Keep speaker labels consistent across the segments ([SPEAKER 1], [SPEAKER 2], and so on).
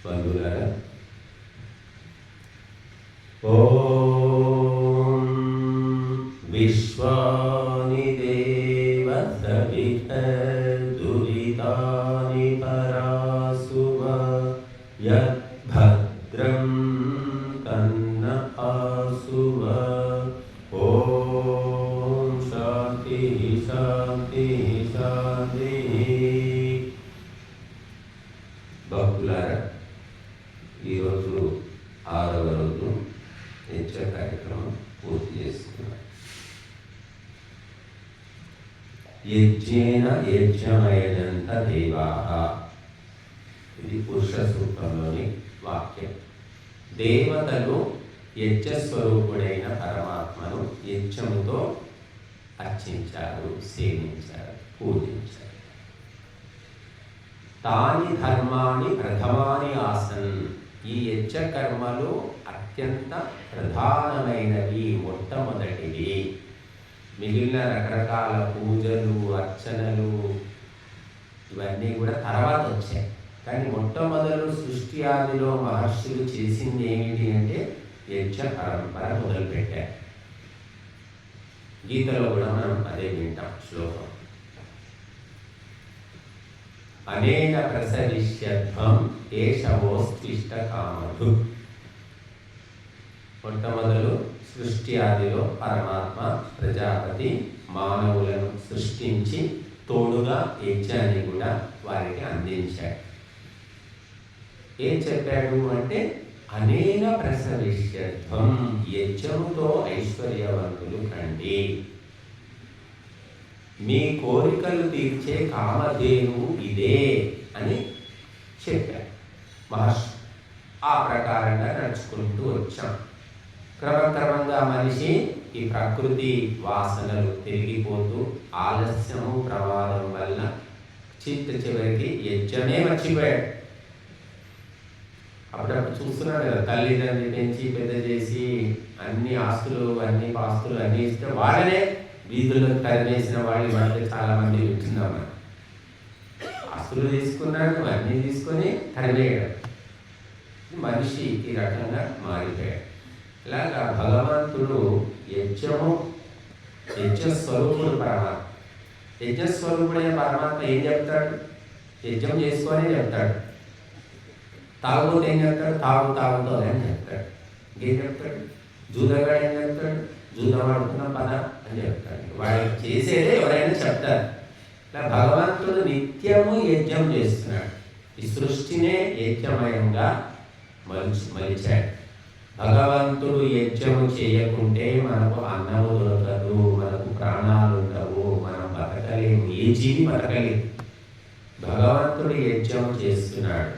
[SPEAKER 1] బంధువులారా, ఓం విశ్వాని దేవ సవిత దురితాని పరాసువ యద్భద్రం కన్న ఆసువ. ఓం శాంతి శాంతి శాంతి. భక్తులారా, ఈరోజు 6వ రోజు యజ్ఞ కార్యక్రమం పూర్తి చేసుకున్నాం. యజ్ఞేన యజ్ఞమయజంత దేవాః, ఇది పురుష సూక్తంలోని వాక్యం. దేవతలు యజ్ఞస్వరూపుడైన పరమాత్మను యజ్ఞముతో అర్చించారు, సేవించారు, పూజించారు. తాని ధర్మాన్ని ప్రథమాని ఆసన్, ఈ యజ్ఞ కర్మలు అత్యంత ప్రధానమైనవి, మొట్టమొదటివి. మిగిలిన రకరకాల పూజలు, అర్చనలు ఇవన్నీ కూడా తర్వాత వచ్చాయి. కానీ మొట్టమొదలు సృష్టి ఆదిలో మహర్షులు చేసింది ఏమిటి అంటే యజ్ఞ పరంపర మొదలుపెట్టారు. గీతలో కూడా మనం అదే వింటాం శ్లోకం. అనేన ప్రసరిష్యధ్వం ఏషవోస్తిష్ట కామధు. మొట్టమొదలు సృష్టి ఆదిలో పరమాత్మ ప్రజాపతి మానవులను సృష్టించి తోడుగా యజ్ఞాన్ని కూడా వారికి అందించాడు. ఏం చెప్పాడు అంటే అనేన ప్రసరిష్యధ్వం, యజ్ఞముతో ఐశ్వర్యవంతులు కండి, మీ కోరికలు తీర్చే కామధేను ఇదే అని చెప్పారు మహర్షి. ఆ ప్రకారంగా నడుచుకుంటూ వచ్చాం. క్రమక్రమంగా మనిషి ఈ ప్రకృతి వాసనలు తిరిగిపోతూ ఆలస్యము ప్రమాదం వల్ల చివరికి యజ్ఞమే మర్చిపోయాడు. అప్పుడప్పుడు చూస్తున్నాడు కదా, తల్లిదండ్రులు పెంచి పెద్ద చేసి అన్ని ఆస్తులు అన్ని పాస్తులు అన్నీ ఇస్తే వాళ్ళనే వీధుల్లో తరిమేసిన వాళ్ళు మనకి చాలా మంది వింటున్నాం. ఆస్తులు తీసుకున్నాడు, అన్నీ తీసుకొని తరిమేయడం. మనిషి ఈ రకంగా మారిపోయాడు. ఇలాగా భగవంతుడు యజ్ఞస్వరూపుడు పరమాత్మ. యజ్ఞస్వరూపుడైన పరమాత్మ ఏం చెప్తాడు? యజ్ఞం చేసుకొని చెప్తాడు. తాగుబోతు ఏం చెప్తాడు? తాగుతో అని చెప్తాడు. ఇంకేం చెప్తాడు? జూదగాడు ఏం చెప్తాడు? జూదం ఆడుతున్న పద అని చెప్తాడు. వాడికి చేసేదే ఎవరైనా చెప్తారు. ఇలా భగవంతుడు నిత్యము యజ్ఞం చేస్తున్నాడు. ఈ సృష్టినే యజ్ఞమయంగా మలిచాడు. భగవంతుడు యజ్ఞము చేయకుంటే మనకు అన్నము దొరకదు, మనకు ప్రాణాలు ఉండవు, మనం బతకలేము, ఏ జీవి బతకలేదు. భగవంతుడు యజ్ఞం చేస్తున్నాడు.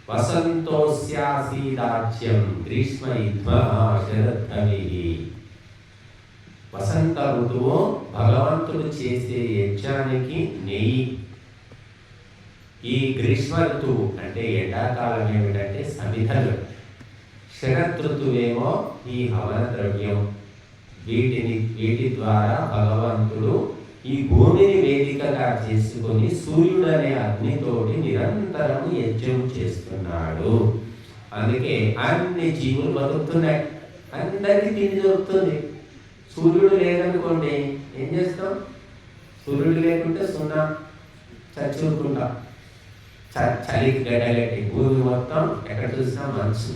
[SPEAKER 1] వసంతోస్యాసీదాచ్యం గ్రీష్మ యుధ్మః శరద్ధవిః. వసంత ఋతువు భగవంతుడు చేసే యజ్ఞానికి నెయ్యి. ఈ గ్రీష్మ ఋతువు అంటే ఎండాకాలం ఏమిటంటే సమిధలు. శరదృతువేమో ఈ హవన ద్రవ్యం. వీటి ద్వారా భగవంతుడు ఈ భూమిని వేదికగా చేసుకొని సూర్యుడు అనే అగ్నితోటి నిరంతరం యజ్ఞం చేస్తున్నాడు. అందుకే అన్ని జీవులు బతుకుతున్నాయి, అందరికీ తిండి దొరుకుతుంది. సూర్యుడు లేదనుకోండి ఏం చేస్తాం? సూర్యుడు లేకుంటే సున్నా, చచ్చుకుంటాం. చలికి గడ్డగట్టి భూమి మొత్తం ఎక్కడ చూసినా మనసు.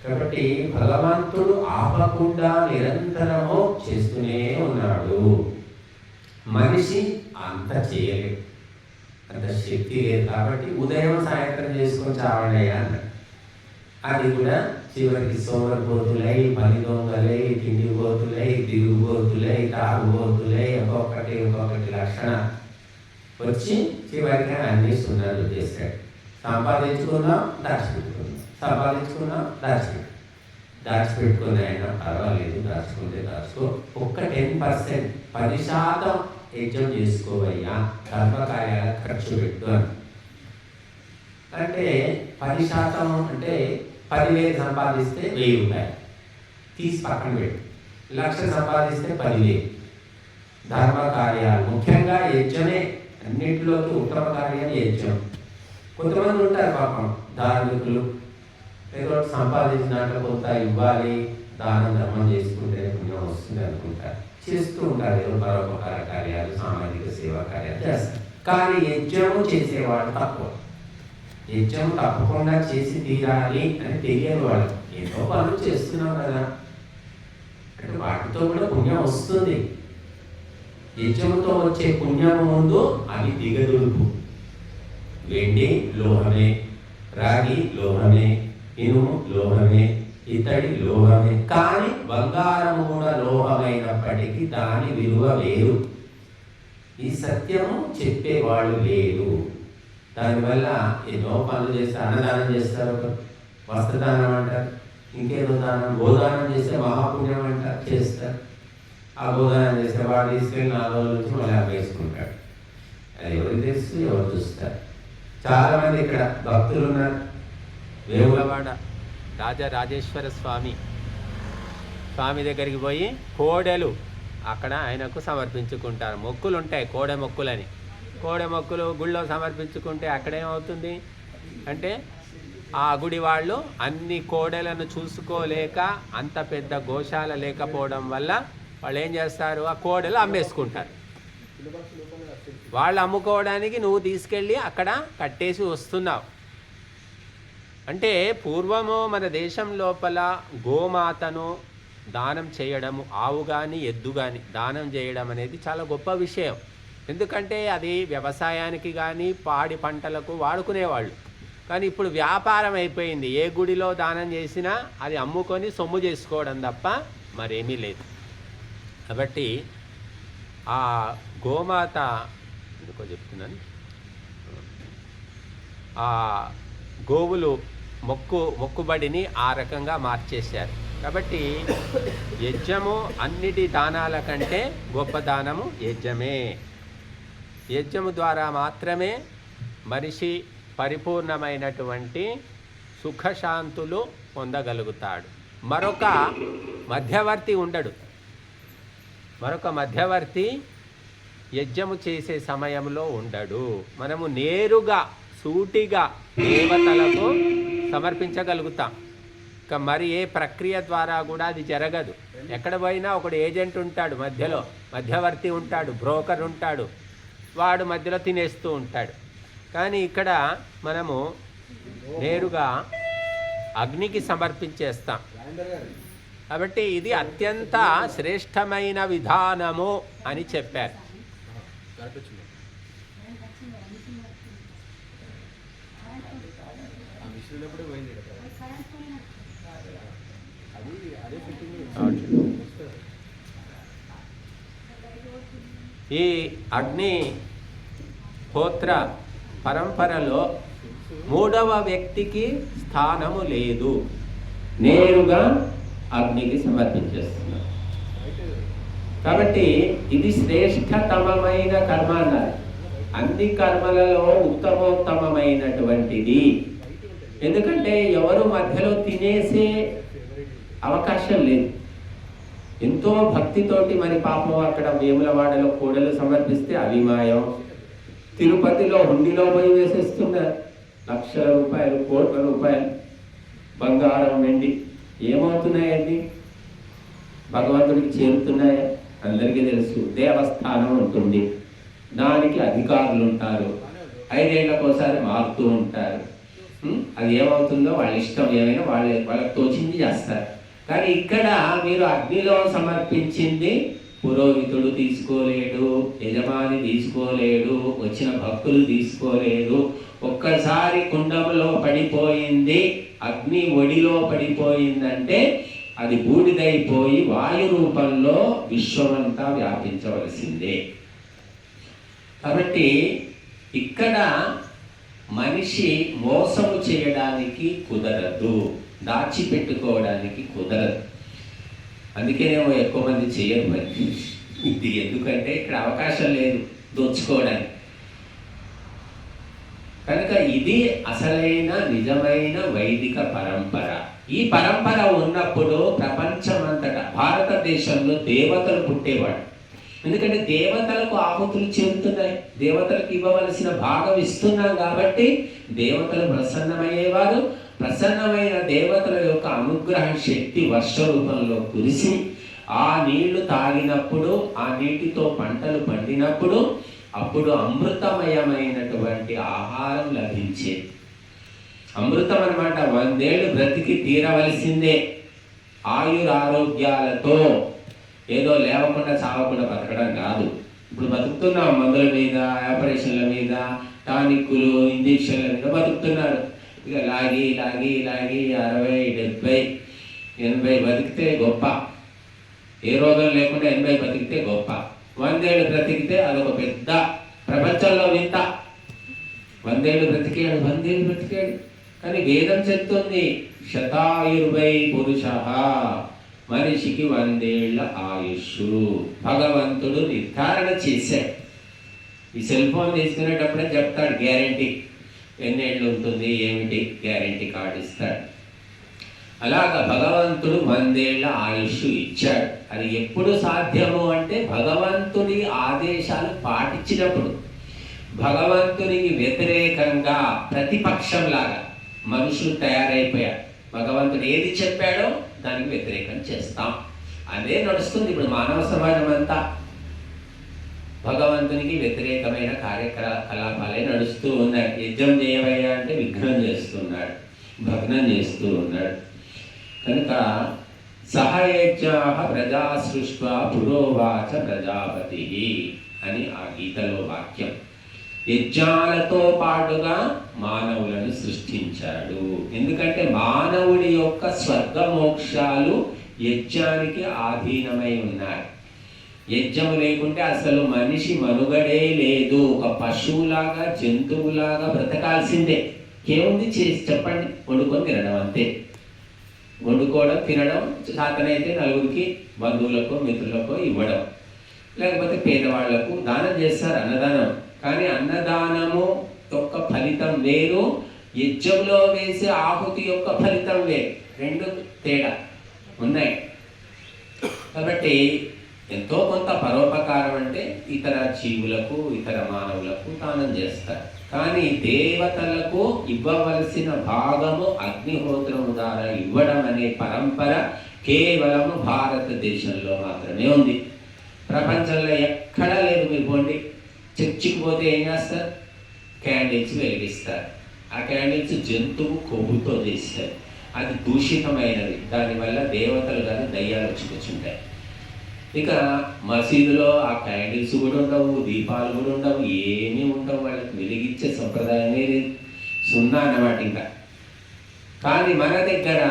[SPEAKER 1] కాబట్టి భగవంతుడు ఆపకుండా నిరంతరము చేస్తూనే ఉన్నాడు. మనిషి అంత చేయలేదు, అంత శక్తి లేదు. కాబట్టి ఉదయం సాయంత్రం చేసుకొని చావడయ్యా అన్నాడు. అది కూడా చివరికి సోమరిపోతులై, పని దొంగలై, తిండిపోతులై, తిరుగుబోతులై, తాగుబోతులై, ఒక్కొక్కటి లక్షణ వచ్చి చివరికి అన్ని సున్నాలు చేశాడు. సంపాదించుకున్నాం, దాచిపెట్టుకుని అయినా పర్వాలేదు, దాచుకుంటే దాచుకో. ఒక్క 10%, 10% యజ్ఞం చేసుకోవయ్యా, ధర్మకార్యాల ఖర్చు పెట్టు అని. అంటే 10% అంటే 10,000 సంపాదిస్తే 1,000 రూపాయలు తీసి పక్కన పెట్టు. 1,00,000 సంపాదిస్తే 10,000. ధర్మ కార్యాలు ముఖ్యంగా యజ్ఞమే, అన్నింటిలోకి ఉత్తమ కార్యం యజ్ఞం. కొంతమంది ఉంటారు పాపం ధార్మికులు, ఏదో సంపాదించినట్లు కొంత ఇవ్వాలి, దానం ధర్మం చేసుకుంటే పుణ్యం వస్తుంది అనుకుంటారు, చేస్తూ ఉంటారు. ఏదో పరోపకార కార్యాలు, సామాజిక సేవా కార్యాలు చేస్తారు. కానీ యజ్ఞము చేసేవాడు తక్కువ. యజ్ఞం తప్పకుండా చేసి తీరాలి అని తెలియని వాళ్ళు ఏదో పనులు చేస్తున్నాం కదా అంటే వాటితో కూడా పుణ్యం వస్తుంది. యజ్ఞంతో వచ్చే పుణ్యం ముందు అవి దిగదుడుపు. వెండి లోహమే, రాగి లోహమే, ఇనుము లోహమే, ఇతడి లోహమే. కానీ బంగారం కూడా లోహమైనప్పటికీ దాని విలువ వేరు. ఈ సత్యము చెప్పేవాళ్ళు లేరు. దానివల్ల ఎన్నో పనులు చేస్తారు. అన్నదానం చేస్తారు, వస్త్రదానం అంటారు, ఇంకేదో దానం, గోదానం చేస్తే మహాపుణ్యం అంటారు, చేస్తారు. ఆ గోదానం చేస్తే వాడు తీసుకెళ్ళి 4 రోజుల నుంచి మళ్ళీ అమ్మేసుకుంటాడు. అది ఎవరికి తెలుసు, ఎవరు చూస్తారు. చాలామంది ఇక్కడ భక్తులు ఉన్నారు. వేములవాడ రాజరాజేశ్వర స్వామి దగ్గరికి పోయి కోడెలు అక్కడ ఆయనకు సమర్పించుకుంటారు. మొక్కులు ఉంటాయి, కోడె మొక్కులని. కోడె మొక్కులు గుళ్ళో సమర్పించుకుంటే అక్కడేమవుతుంది అంటే ఆ గుడి వాళ్ళు అన్ని కోడెలను చూసుకోలేక, అంత పెద్ద గోశాల లేకపోవడం వల్ల వాళ్ళు ఏం చేస్తారు, ఆ కోడెలు అమ్మేసుకుంటారు. వాళ్ళు అమ్ముకోవడానికి నువ్వు తీసుకెళ్ళి అక్కడ కట్టేసి వస్తున్నావు. అంటే పూర్వము మన దేశం లోపల గోమాతను దానం చేయడము, ఆవు కానీ ఎద్దు కానీ దానం చేయడం అనేది చాలా గొప్ప విషయం. ఎందుకంటే అది వ్యవసాయానికి కానీ పాడి పంటలకు వాడుకునేవాళ్ళు. కానీ ఇప్పుడు వ్యాపారం అయిపోయింది. ఏ గుడిలో దానం చేసినా అది అమ్ముకొని సొమ్ము చేసుకోవడం తప్ప మరేమీ లేదు. కాబట్టి ఆ గోమాత ఎందుకో చెప్తున్నాను, ఆ గోవులు మొక్కుబడిని ఆ రకంగా మార్చేశారు. కాబట్టి యజ్ఞము అన్నిటి దానాల కంటే గొప్ప దానము యజ్ఞమే. యజ్ఞము ద్వారా మాత్రమే మనిషి పరిపూర్ణమైనటువంటి సుఖశాంతులు పొందగలుగుతాడు. మరొక మధ్యవర్తి ఉండడు. మరొక మధ్యవర్తి యజ్ఞము చేసే సమయంలో ఉండడు. మనము నేరుగా సూటిగా దేవతలకు సమర్పించగలుగుతాం. ఇక మరి ఏ ప్రక్రియ ద్వారా కూడా అది జరగదు. ఎక్కడ పోయినా ఒకడు ఏజెంట్ ఉంటాడు, మధ్యలో మధ్యవర్తి ఉంటాడు, బ్రోకర్ ఉంటాడు, వాడు మధ్యలో తినేస్తూ ఉంటాడు. కానీ ఇక్కడ మనము నేరుగా అగ్నికి సమర్పించేస్తాం. కాబట్టి ఇది అత్యంత శ్రేష్టమైన విధానము అని చెప్పారు. ఈ అగ్ని హోత్ర పరంపరలో 3వ వ్యక్తికి స్థానము లేదు. నేరుగా అగ్నికి సమర్పించేస్తున్నారు. కాబట్టి ఇది శ్రేష్టతమమైన కర్మ అన్నారు. అన్ని కర్మలలో ఉత్తమోత్తమైనటువంటిది. ఎందుకంటే ఎవరు మధ్యలో తినేసే అవకాశం లేదు. ఎంతో భక్తితోటి మరి పాపం అక్కడ వేములవాడలో కోడలు సమర్పిస్తే అవి మాయం. తిరుపతిలో హుండీలో పోయి వేసేస్తున్నారు. లక్షల రూపాయలు, కోట్ల రూపాయలు బంగారం, వెండి ఏమవుతున్నాయండి? భగవంతుడికి చేరుతున్నాయా? అందరికీ తెలుసు. దేవస్థానం ఉంటుంది, దానికి అధికారులు ఉంటారు, 5 ఏళ్లకోసారి మారుతూ ఉంటారు. అది ఏమవుతుందో వాళ్ళ ఇష్టం, ఏమైనా వాళ్ళకి తోచింది చేస్తారు. కానీ ఇక్కడ మీరు అగ్నిలో సమర్పించింది పురోహితుడు తీసుకోలేడు, యజమాని తీసుకోలేడు, వచ్చిన భక్తులు తీసుకోలేడు. ఒక్కసారి కుండంలో పడిపోయింది, అగ్ని ఒడిలో పడిపోయిందంటే అది బూడిదైపోయి వాయు రూపంలో విశ్వమంతా వ్యాపించవలసిందే. కాబట్టి ఇక్కడ మనిషి మోసము చేయడానికి కుదరదు, దాచిపెట్టుకోవడానికి కుదరదు. అందుకేనేమో ఎక్కువ మంది చేయరు. మరి ఇది ఎందుకంటే ఇక్కడ అవకాశం లేదు దోచుకోవడానికి. కనుక ఇది అసలైన నిజమైన వైదిక పరంపర. ఈ పరంపర ఉన్నప్పుడు ప్రపంచమంతటా, భారతదేశంలో దేవతలు పుట్టేవాడు. ఎందుకంటే దేవతలకు ఆహుతులు చెందుతున్నాయి, దేవతలకు ఇవ్వవలసిన భాగం ఇస్తున్నాం కాబట్టి దేవతలు ప్రసన్నమయ్యేవారు. ప్రసన్నమైన దేవతల యొక్క అనుగ్రహ శక్తి వర్ష రూపంలో కురిసి ఆ నీళ్లు తాగినప్పుడు, ఆ నీటితో పంటలు పండినప్పుడు అప్పుడు అమృతమయమైనటువంటి ఆహారం లభించేది. అమృతం అన్నమాట. 100 ఏళ్ళు బ్రతికి తీరవలసిందే ఆయురారోగ్యాలతో, ఏదో లేవకుండా చావకుండా బతకడం కాదు. ఇప్పుడు బతుకుతున్నాం మందుల మీద, ఆపరేషన్ల మీద, టానిక్కులు, ఇంజక్షన్ల మీద బతుకుతున్నారు. ఇక లాగి లాగి లాగి 60, 70, 80 బతికితే గొప్ప. ఏ రోగం లేకుండా 80 బతికితే గొప్ప. 100 ఏళ్ళు బ్రతికితే అదొక పెద్ద ప్రపంచంలో వింత. 100 ఏళ్ళు బ్రతికాడు, 100 ఏళ్ళు బ్రతికాడు. కానీ వేదం చెప్తుంది శతాయుర్వై పురుష, మనిషికి 100 ఏళ్ల ఆయుష్ భగవంతుడు నిర్ధారణ చేశాడు. ఈ సెల్ ఫోన్ తీసుకునేటప్పుడే చెప్తాడు గ్యారంటీ, ఎన్నేళ్ళు ఉంటుంది ఏమిటి, గ్యారంటీ కార్డు ఇస్తాడు. అలాగా భగవంతుడు 100 ఏళ్ల ఆయుష్ ఇచ్చాడు. అది ఎప్పుడు సాధ్యము అంటే భగవంతుడి ఆదేశాలు పాటించినప్పుడు. భగవంతునికి వ్యతిరేకంగా ప్రతిపక్షంలాగా మనుషులు తయారైపోయారు. భగవంతుడు ఏది చెప్పాడో దానికి వ్యతిరేకం చేస్తాం, అదే నడుస్తుంది ఇప్పుడు మానవ సమాజం అంతా. భగవంతునికి వ్యతిరేకమైన కార్యకలాపాలే నడుస్తూ ఉన్నాయి. యజ్ఞం చేయవయ్యా అంటే విఘ్నం చేస్తున్నాడు, భగ్నం చేస్తూ ఉన్నాడు. కనుక సహయజ్ఞా ప్రజా సృష్ట్వా పురోవాచ ప్రజాపతి అని ఆ గీతలో వాక్యం. యజ్ఞాలతో పాటుగా మానవులను సృష్టించాడు. ఎందుకంటే మానవుడి యొక్క స్వర్గ మోక్షాలు యజ్ఞానికి ఆధీనమై ఉన్నాయి. యజ్ఞము లేకుంటే అసలు మనిషి మనుగడే లేదు. ఒక పశువులాగా, జంతువులాగా బ్రతకాల్సిందే. ఏముంది చేసి చెప్పండి, వండుకొని తినడం అంతే. వండుకోవడం, తినడం, సాతనైతే నలుగురికి బంధువులకో మిత్రులకో ఇవ్వడం, లేకపోతే పేదవాళ్లకు దానం చేస్తారు, అన్నదానం. కానీ అన్నదానము యొక్క ఫలితం వేరు, యజ్ఞంలో వేసే ఆహుతి యొక్క ఫలితం వేరు. రెండు తేడా ఉన్నాయి. కాబట్టి ఎంతో కొంత పరోపకారం అంటే ఇతర జీవులకు, ఇతర మానవులకు దానం చేస్తారు. కానీ దేవతలకు ఇవ్వవలసిన భాగము అగ్నిహోత్రము ద్వారా ఇవ్వడం అనే పరంపర కేవలము భారతదేశంలో మాత్రమే ఉంది. ప్రపంచంలో ఎక్కడా లేదు. మీరు పోండి, చర్చికి పోతే ఏం చేస్తారు? క్యాండిల్స్ వెలిగిస్తారు. ఆ క్యాండిల్స్ జంతువు కొవ్వుతో చేస్తారు. అది దూషితమైనది. దానివల్ల దేవతలు కానీ దయ్యాలు వచ్చి కూర్చుంటాయి. ఇక మసీదులో ఆ క్యాండిల్స్ కూడా ఉండవు, దీపాలు కూడా ఉండవు, ఏమీ ఉండవు. వాళ్ళకి వెలిగించే సంప్రదాయమే లేదు, సున్నా అన్నమాట. ఇంకా కానీ మన దగ్గర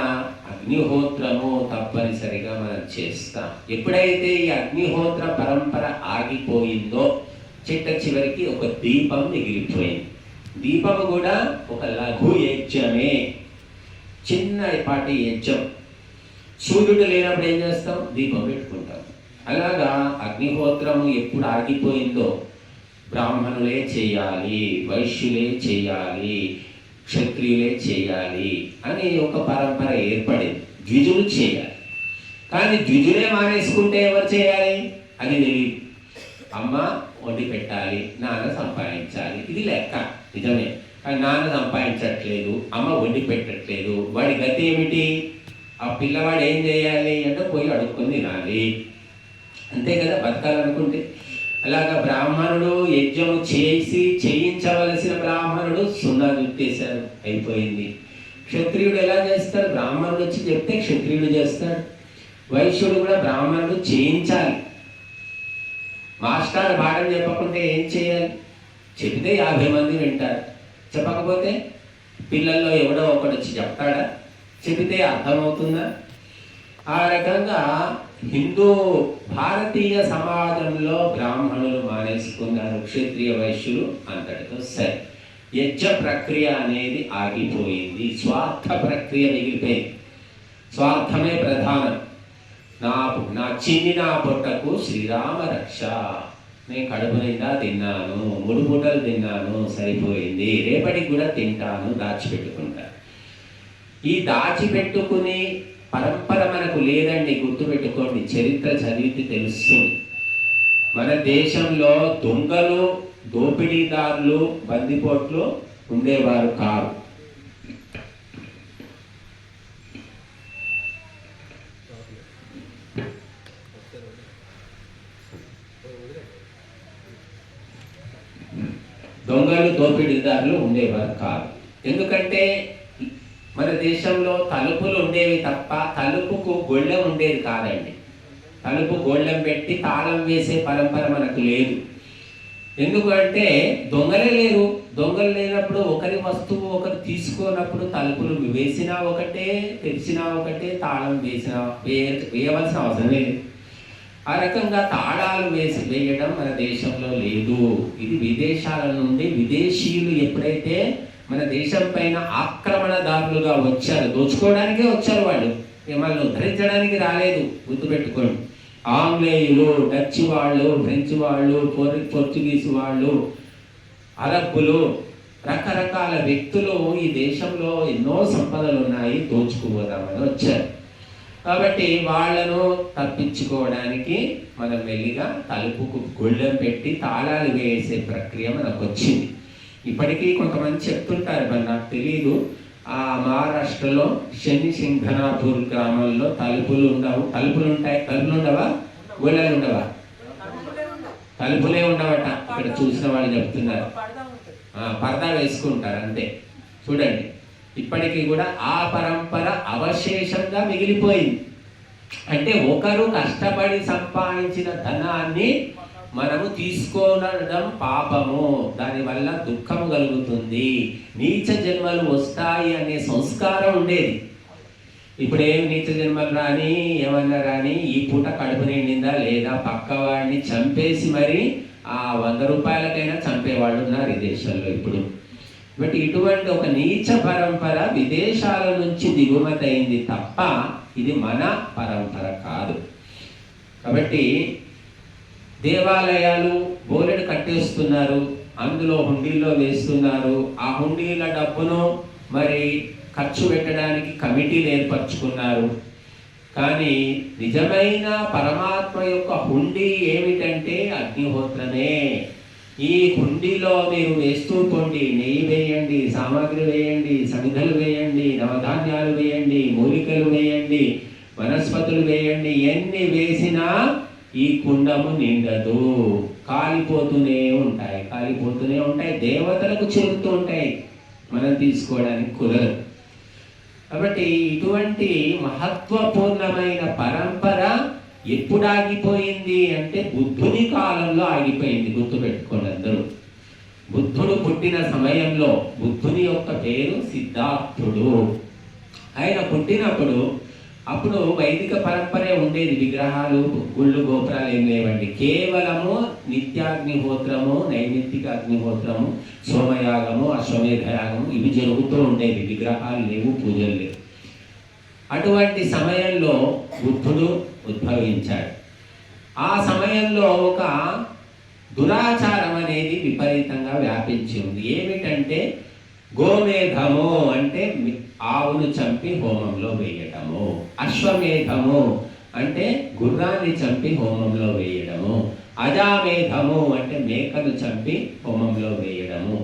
[SPEAKER 1] అగ్నిహోత్రము తప్పనిసరిగా మనం చేస్తాం. ఎప్పుడైతే ఈ అగ్నిహోత్ర పరంపర ఆగిపోయిందో చిట్ట చివరికి ఒక దీపం మిగిలిపోయింది. దీపం కూడా ఒక లఘు యజ్ఞమే, చిన్నపాటి యజ్ఞం. సూర్యుడు లేనప్పుడు ఏం చేస్తాం? దీపం పెట్టుకుంటాం. అలాగా అగ్నిహోత్రము ఎప్పుడు ఆగిపోయిందో బ్రాహ్మణులే చేయాలి, వైశ్యులే చేయాలి, క్షత్రియులే చేయాలి అని ఒక పరంపర ఏర్పడింది. ద్విజులు చేయాలి. కానీ ద్విజులే మానేసుకుంటే ఎవరు చేయాలి? అది తెలియదు. అమ్మ వండి పెట్టాలి, నాన్న సంపాదించాలి, ఇది లెక్క నిజమే. కానీ నాన్న సంపాదించట్లేదు, అమ్మ వండి పెట్టట్లేదు, వాడి గతి ఏమిటి? ఆ పిల్లవాడు ఏం చేయాలి అంటే పోయి అడుక్కొని తినాలి, అంతే కదా బతకాలనుకుంటే. అలాగా బ్రాహ్మణుడు యజ్ఞము చేయించవలసిన బ్రాహ్మణుడు సున్నా చుట్టేశారు, అయిపోయింది. క్షత్రియుడు ఎలా చేస్తాడు? బ్రాహ్మణుడు వచ్చి చెప్తే క్షత్రియుడు చేస్తాడు. వైశ్యుడు కూడా బ్రాహ్మణుడు చేయించాలి. మాస్టర్ పాఠం చెప్పకుంటే ఏం చేయాలి? చెబితే 50 మంది వింటారు, చెప్పకపోతే పిల్లల్లో ఎవడో ఒకడు వచ్చి చెప్తాడా? చెబితే అర్థమవుతుందా? ఆ రకంగా హిందూ భారతీయ సమాజంలో బ్రాహ్మణులు మానేసుకున్నారు, క్షత్రియ వైశ్యులు అంతటితో సరే. యజ్ఞ ప్రక్రియ అనేది ఆగిపోయింది, స్వార్థ ప్రక్రియ మిగిలిపోయింది. స్వార్థమే ప్రధానం. నా చిన్ని పొట్టకు శ్రీరామ రక్ష, నేను కడుపు నిండా తిన్నాను, 3 పూటలు తిన్నాను, సరిపోయింది, రేపటికి కూడా తింటాను, దాచిపెట్టుకుంటా. ఈ దాచిపెట్టుకుని పరంపర మనకు లేదండి, గుర్తుపెట్టుకోండి. చరిత్ర చదివితే తెలుస్తుంది. మన దేశంలో దొంగలు, దోపిడీదారులు, బందిపోట్లు ఉండేవారు కాదు. దొంగలు, దోపిడీదారులు ఉండేవారు కాదు. ఎందుకంటే మన దేశంలో తలుపులు ఉండేవి తప్ప తలుపుకు గొళ్ళెం ఉండేది కాదండి. తలుపు గొళ్ళెం పెట్టి తాళం వేసే పరంపర మనకు లేదు. ఎందుకంటే దొంగలే లేరు. దొంగలు లేనప్పుడు ఒకరి వస్తువు ఒకరు తీసుకోనప్పుడు తలుపులు వేసినా ఒకటే, తెరిచినా ఒకటే, తాళం వేయవలసిన అవసరం లేదు. ఆ రకంగా తాళాలు వేయడం మన దేశంలో లేదు. ఇది విదేశాల నుండి విదేశీయులు ఎప్పుడైతే మన దేశం పైన ఆక్రమణదారులుగా వచ్చారు, దోచుకోవడానికే వచ్చారు. వాళ్ళు మిమ్మల్ని ఉద్ధరించడానికి రాలేదు, గుర్తుపెట్టుకోండి. ఆంగ్లేయులు, డచ్ వాళ్ళు, ఫ్రెంచ్ వాళ్ళు, పోర్చుగీస్ వాళ్ళు, అరబ్బులు, రకరకాల వ్యక్తులు ఈ దేశంలో ఎన్నో సంపదలు ఉన్నాయి, దోచుకుపోదామని వచ్చారు. కాబట్టి వాళ్ళను తప్పించుకోవడానికి మనం మెల్లిగా తలుపుకు గొళ్ళెం పెట్టి తాళాలు వేసే ప్రక్రియ మనకు వచ్చింది. ఇప్పటికీ కొంతమంది చెప్తుంటారు, మరి నాకు తెలియదు, ఆ మహారాష్ట్రలో శనిసింఘనాపూర్ గ్రామంలో తలుపులు ఉండవు. తలుపులు ఉండవా? గొళ్ళెలు ఉండవా? తలుపులే ఉండవట. ఇక్కడ చూసిన వాళ్ళు చెప్తున్నారు. పరదా వేసుకుంటారు అంతే. చూడండి, ఇప్పటికీ కూడా ఆ పరంపర అవశేషంగా మిగిలిపోయింది. అంటే ఒకరు కష్టపడి సంపాదించిన ధనాన్ని మనము తీసుకోవడం పాపము, దానివల్ల దుఃఖము కలుగుతుంది, నీచ జన్మలు వస్తాయి అనే సంస్కారం ఉండేది. ఇప్పుడు ఏం నీచ జన్మలు రాని, ఏమన్నా రాని, ఈ పూట కడుపు నిండిందా లేదా, పక్కవాడిని చంపేసి మరి ఆ 100 రూపాయలకైనా చంపేవాళ్ళు ఉన్నారు ఈ దేశంలో ఇప్పుడు. బట్ ఇటువంటి ఒక నీచ పరంపర విదేశాల నుంచి దిగుమతి అయింది తప్ప ఇది మన పరంపర కాదు. కాబట్టి దేవాలయాలు బోలెడు కట్టేస్తున్నారు, అందులో హుండీల్లో వేస్తున్నారు. ఆ హుండీల డబ్బును మరి ఖర్చు పెట్టడానికి కమిటీలు ఏర్పరచుకున్నారు. కానీ నిజమైన పరమాత్మ యొక్క హుండీ ఏమిటంటే అగ్నిహోత్రమే. ఈ హుండీలో మీరు వేస్తూ పోండి, నెయ్యి వేయండి, సామాగ్రి వేయండి, సమిధలు వేయండి, నవధాన్యాలు వేయండి, మూలికలు వేయండి, వనస్పతులు వేయండి. ఎన్ని వేసినా ఈ కుండము నిండదు, కాలిపోతూనే ఉంటాయి. దేవతలకు చెరుతూ ఉంటాయి, మనం తీసుకోవడానికి కుదరదు. కాబట్టి ఇటువంటి మహత్వపూర్ణమైన పరంపర ఎప్పుడు ఆగిపోయింది అంటే బుద్ధుని కాలంలో ఆగిపోయింది. గుర్తుపెట్టుకోండి అందరూ. బుద్ధుడు పుట్టిన సమయంలో, బుద్ధుని యొక్క పేరు సిద్ధార్థుడు. ఆయన పుట్టినప్పుడు అప్పుడు వైదిక పరంపరే ఉండేది. విగ్రహాలు, గుళ్ళు, గోపురాలు ఏం లేవండి. కేవలము నిత్యాగ్నిహోత్రము, నైమిత్తిక అగ్నిహోత్రము, సోమయాగము, అశ్వమేధయాగము ఇవి జరుగుతూ ఉండేవి. విగ్రహాలు లేవు, పూజలు లేవు. అటువంటి సమయంలో బుద్ధుడు ఉద్భవించాడు. ఆ సమయంలో ఒక దురాచారం అనేది విపరీతంగా వ్యాపించి ఉంది. ఏమిటంటే గోమేధము అంటే ఆవును చంపి హోమంలో వేయడము, అశ్వమేధము అంటే గుర్రాన్ని చంపి హోమంలో వేయడము, అజామేధము అంటే మేకను చంపి హోమంలో వేయడము,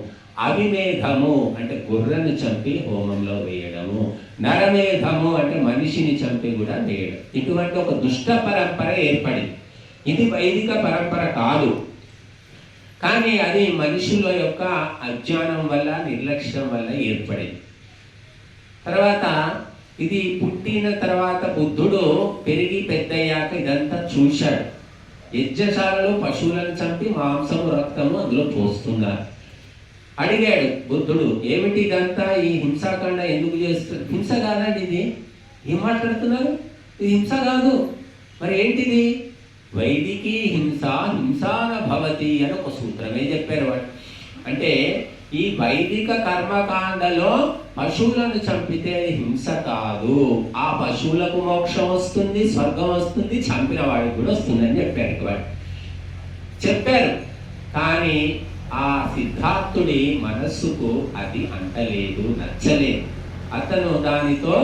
[SPEAKER 1] అవిమేధము అంటే గుర్రను చంపి హోమంలో వేయడము, నరమేధము అంటే మనిషిని చంపి కూడా వేయడం. ఇటువంటి ఒక దుష్ట పరంపర ఏర్పడింది. ఇది వైదిక పరంపర కాదు, కానీ అది మనుషుల యొక్క అజ్ఞానం వల్ల, నిర్లక్ష్యం వల్ల ఏర్పడింది. తర్వాత ఇది పుట్టిన తర్వాత బుద్ధుడు పెరిగి పెద్దయ్యాక ఇదంతా చూశాడు. యజ్ఞశాలలో పశువులను చంపి మాంసము, రక్తము అందులో పోస్తున్నారు. అడిగాడు బుద్ధుడు, ఏమిటి ఇదంతా, ఈ హింసాకాండ ఎందుకు చేస్తున్నారు? హింస కాదండి ఇది, ఏం మాట్లాడుతున్నారు? ఇది హింస కాదు. మరి ఏంటిది? వైదికీ హింస హింసాన భవతి అని ఒక సూత్రమే చెప్పారు వాడు. అంటే ఈ వైదిక కర్మకాండలో పశువులను చంపితే హింస కాదు, ఆ పశువులకు మోక్షం వస్తుంది, స్వర్గం వస్తుంది, చంపిన వాడికి కూడా వస్తుందని చెప్పారు వాడు. చెప్పారు, కానీ ఆ సిద్ధార్థుడి మనస్సుకు అది అంటలేదు, నచ్చలేదు. అతను దానితో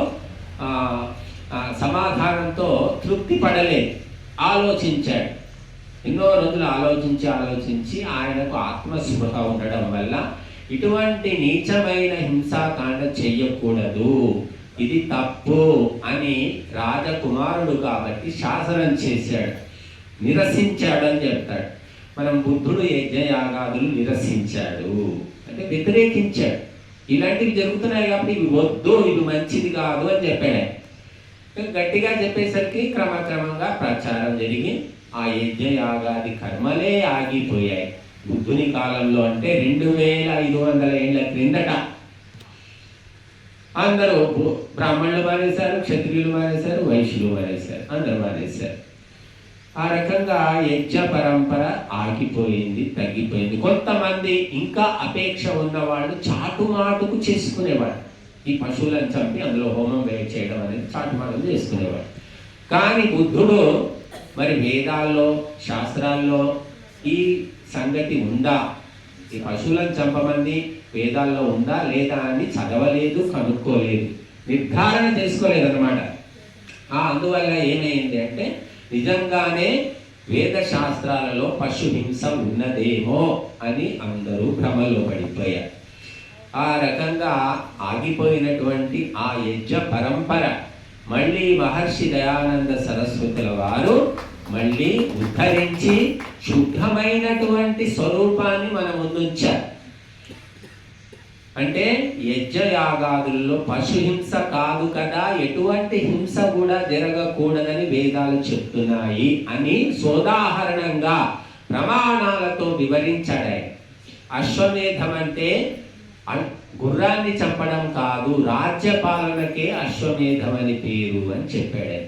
[SPEAKER 1] సమాధానంతో తృప్తి పడలేదు. ఆలోచించాడు, ఎన్నో రోజులు ఆలోచించి ఆయనకు ఆత్మస్పృహ ఉండడం వల్ల ఇటువంటి నీచమైన హింసాకాండ చెయ్యకూడదు, ఇది తప్పు అని రాజకుమారుడు కాబట్టి శాసనం చేశాడు, నిరసించాడు అని చెప్తాడు. మనం బుద్ధుడు యజ్ఞయాగాదులు నిరసించాడు అంటే వ్యతిరేకించాడు. ఇలాంటివి జరుగుతున్నాయి కాబట్టి ఇవి వద్దు, ఇవి మంచిది కాదు అని చెప్పాడు. గట్టిగా చెప్పేసరికి క్రమక్రమంగా ప్రచారం జరిగి ఆ యజ్ఞయాగాది కర్మలే ఆగిపోయాయి. బుద్ధుని కాలంలో అంటే 2500 ఏళ్ల క్రిందట అందరూ బ్రాహ్మణులు మానేశారు, క్షత్రియులు మానేశారు, వైశ్యులు మానేశారు, అందరూ మానేశారు. ఆ రకంగా యజ్ఞ పరంపర ఆగిపోయింది, తగ్గిపోయింది. కొంతమంది ఇంకా అపేక్ష ఉన్నవాళ్ళు చాటుమాటుకు చేసుకునేవాడు. ఈ పశువులను చంపి అందులో హోమం చేయడం అనేది చాటుమాటుకు చేసుకునేవాడు. కానీ బుద్ధుడు మరి వేదాల్లో శాస్త్రాల్లో ఈ సంగతి ఉందా, ఈ పశువులను చంపమంది వేదాల్లో ఉందా లేదా అని చదవలేదు, కనుక్కోలేదు, నిర్ధారణ చేసుకోలేదు అన్నమాట. అందువల్ల ఏమైంది అంటే నిజంగానే వేద శాస్త్రాలలో పశు హింస ఉన్నదేమో అని అందరూ భ్రమలో పడిపోయారు. ఆ రకంగా ఆగిపోయినటువంటి ఆ యజ్ఞ పరంపర మళ్ళీ మహర్షి దయానంద సరస్వతుల వారు మళ్ళీ ఉద్ధరించి శుద్ధమైనటువంటి స్వరూపాన్ని మన ముందుంచారు. అంటే యజ్ఞయాగాదుల్లో పశుహింస కాదు కదా, ఎటువంటి హింస కూడా జరగకూడదని వేదాలు చెప్తున్నాయి అని సోదాహరణంగా ప్రమాణాలతో వివరించాడు. అశ్వమేధం అంటే గుర్రాన్ని చంపడం కాదు, రాజ్యపాలనకే అశ్వమేధం అని పేరు అని చెప్పాడు.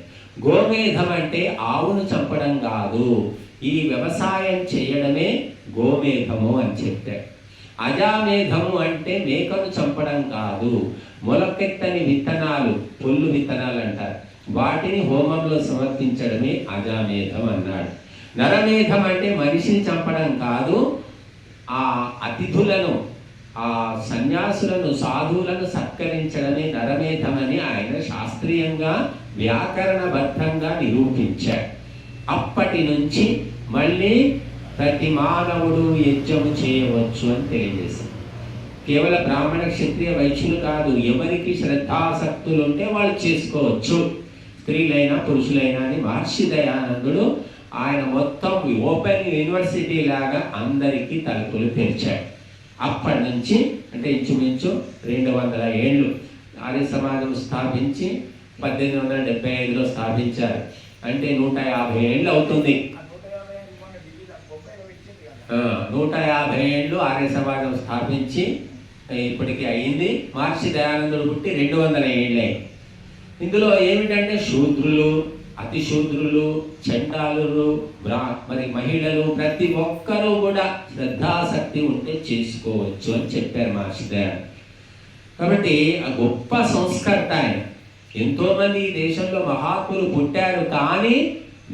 [SPEAKER 1] గోమేధం అంటే ఆవును చంపడం కాదు, ఈ వ్యవసాయం చేయడమే గోమేధము అని చెప్పాడు. అజామేధము అంటే మేకను చంపడం కాదు, మొలకెత్తని విత్తనాలు, పొల్లు విత్తనాలు అంటారు, వాటిని హోమంలో సమర్పించడమే అజామేధం అన్నాడు. నరమేధం అంటే మనిషిని చంపడం కాదు, ఆ అతిథులను, ఆ సన్యాసులను, సాధువులను సత్కరించడమే నరమేధమని ఆయన శాస్త్రీయంగా వ్యాకరణబద్ధంగా నిరూపించాడు. అప్పటి నుంచి మళ్ళీ ప్రతి మానవుడు యజ్ఞము చేయవచ్చు అని తెలియజేశారు. కేవలం బ్రాహ్మణ క్షత్రియ వైశ్యులు కాదు, ఎవరికి శ్రద్ధాసక్తులు ఉంటే వాళ్ళు చేసుకోవచ్చు, స్త్రీలైనా పురుషులైనా అని మహర్షి దయానందుడు ఆయన మొత్తం ఓపెన్ యూనివర్సిటీ లాగా అందరికీ తలుపులు తెరిచాడు. అప్పటి నుంచి అంటే ఇంచుమించు 200 ఏళ్ళు ఆర్య సమాజం స్థాపించి 1875లో స్థాపించారు. అంటే 150 ఏళ్ళు అవుతుంది. 150 ఏళ్ళు ఆర్య సమాజం స్థాపించి ఇప్పటికీ అయింది. మహర్షి దయానందుడు పుట్టి 200 ఏళ్ళే. ఇందులో ఏమిటంటే శూద్రులు, అతి శూద్రులు, చండాలురు, మరి మహిళలు ప్రతి ఒక్కరూ కూడా శ్రద్ధాశక్తి ఉంటే చేసుకోవచ్చు అని చెప్పారు మహర్షి దయానందుడు. కాబట్టి ఆ గొప్ప సంస్కర్త ఆయన. ఎంతోమంది ఈ దేశంలో మహాత్ములు పుట్టారు, కానీ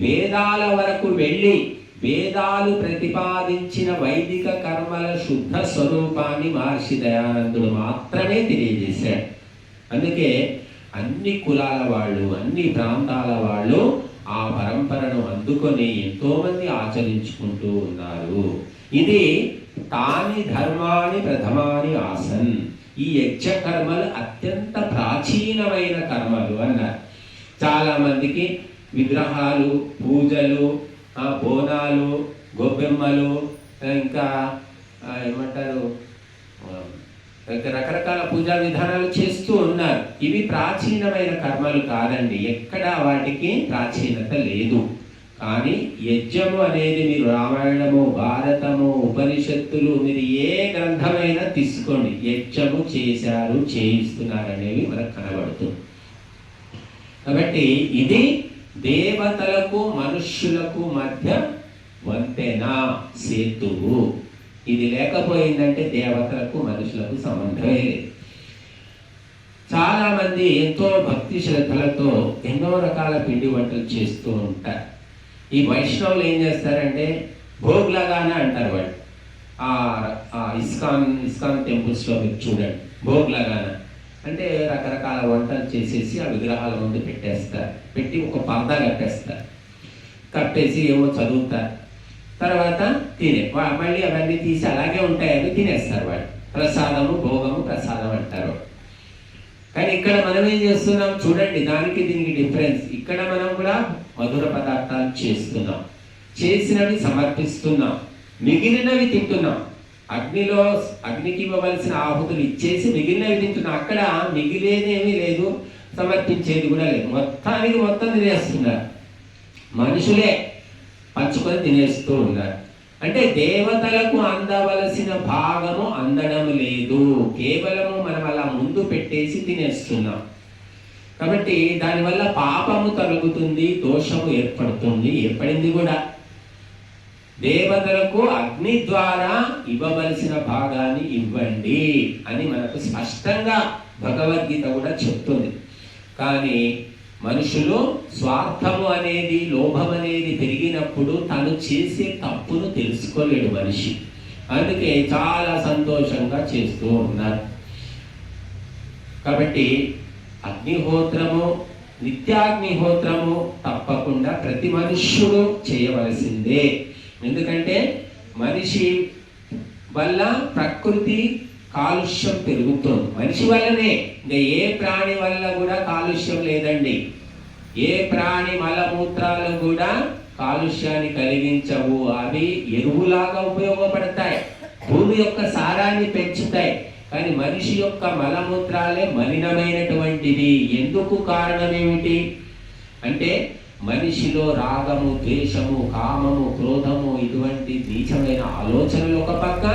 [SPEAKER 1] వేదాల వరకు వెళ్ళి వేదాలు ప్రతిపాదించిన వైదిక కర్మల శుద్ధ స్వరూపాన్ని మహర్షి దయానందుడు మాత్రమే తెలియజేశాడు. అందుకే అన్ని కులాల వాళ్ళు, అన్ని ప్రాంతాల వాళ్ళు ఆ పరంపరను అందుకొని ఎంతోమంది ఆచరించుకుంటూ ఉన్నారు. ఇది తాని ధర్మాని ప్రథమాని ఆసన్, ఈ యజ్ఞ కర్మలు అత్యంత ప్రాచీనమైన కర్మలు అన్నారు. చాలా మందికి విగ్రహాలు, పూజలు, బోనాలు, గొబ్బెమ్మలు, ఇంకా ఏమంటారు రకరకాల పూజా విధానాలు చేస్తూ ఉన్నారు. ఇవి ప్రాచీనమైన కర్మలు కాదండి, ఎక్కడా వాటికి ప్రాచీనత లేదు. కానీ యజ్ఞము అనేది మీరు రామాయణము, భారతము, ఉపనిషత్తులు, మీరు ఏ గ్రంథమైనా తీసుకోండి, యజ్ఞము చేశారు, చేయిస్తున్నారు అనేవి మనకు కనబడుతుంది. కాబట్టి ఇది దేవతలకు మనుష్యులకు మధ్య వంతెన, సేతువు. ఇది లేకపోయిందంటే దేవతలకు మనుషులకు సంబంధమే లేదు. చాలా మంది ఎంతో భక్తి శ్రద్ధలతో ఎన్నో రకాల పిండి వంటలు చేస్తూ ఉంటారు. ఈ వైష్ణవులు ఏం చేస్తారంటే భోగ్లగానే అంటారు వాళ్ళు. ఇస్కాన్ టెంపుల్స్లో మీరు చూడండి, భోగ్లగాన అంటే రకరకాల వంటలు చేసేసి ఆ విగ్రహాల ముందు పెట్టేస్తారు, పెట్టి ఒక పరదా కట్టేస్తారు, కట్టేసి ఏమో చదువుతారు. తర్వాత మళ్ళీ అవన్నీ తీసి అలాగే ఉంటాయి, అవి తినేస్తారు వాళ్ళు. ప్రసాదము, భోగము, ప్రసాదం అంటారు. కానీ ఇక్కడ మనం ఏం చేస్తున్నాం చూడండి, దానికి దీనికి డిఫరెన్స్. ఇక్కడ మనం కూడా మధుర పదార్థాలు చేస్తున్నాం, చేసినవి సమర్పిస్తున్నాం, మిగిలినవి తింటున్నాం. అగ్నికి ఇవ్వవలసిన ఆహుతులు ఇచ్చేసి మిగిలినవి తింటున్నాం. అక్కడ మిగిలేదేమీ లేదు, సమర్పించేది కూడా లేదు. మొత్తం తినేస్తున్నారు, మనుషులే పంచుకొని తినేస్తూ ఉన్నారు. అంటే దేవతలకు అందవలసిన భాగము అందడం లేదు, కేవలము మనం అలా ముందు పెట్టేసి తినేస్తున్నాం. కాబట్టి దానివల్ల పాపము తొలగుతుంది, దోషము ఏర్పడింది కూడా. దేవతలకు అగ్ని ద్వారా ఇవ్వవలసిన భాగాన్ని ఇవ్వండి అని మనకు స్పష్టంగా భగవద్గీత కూడా చెప్తుంది. కానీ మనుషులు స్వార్థము అనేది, లోభం అనేది పెరిగినప్పుడు తను చేసే తప్పును తెలుసుకోలేడు మనిషి. అందుకే చాలా సంతోషంగా చేస్తూ ఉన్నారు. కాబట్టి అగ్నిహోత్రము, నిత్యాగ్నిహోత్రము తప్పకుండా ప్రతి మనుష్యుడు చేయవలసిందే. ఎందుకంటే మనిషి వల్ల ప్రకృతి కాలుష్యం పెరుగుతుంది, మనిషి వల్లనే. ఇంకా ఏ ప్రాణి వల్ల కూడా కాలుష్యం లేదండి. ఏ ప్రాణి మలమూత్రాలు కూడా కాలుష్యాన్ని కలిగించవు. అవి ఎరువులాగా ఉపయోగపడతాయి, భూమి యొక్క సారాన్ని పెంచుతాయి. కానీ మనిషి యొక్క మలమూత్రాలే మలినమైనటువంటిది. ఎందుకు కారణం ఏమిటి అంటే మనిషిలో రాగము, ద్వేషము, కామము, క్రోధము, ఇటువంటి నీచమైన ఆలోచనలు ఒక పక్క,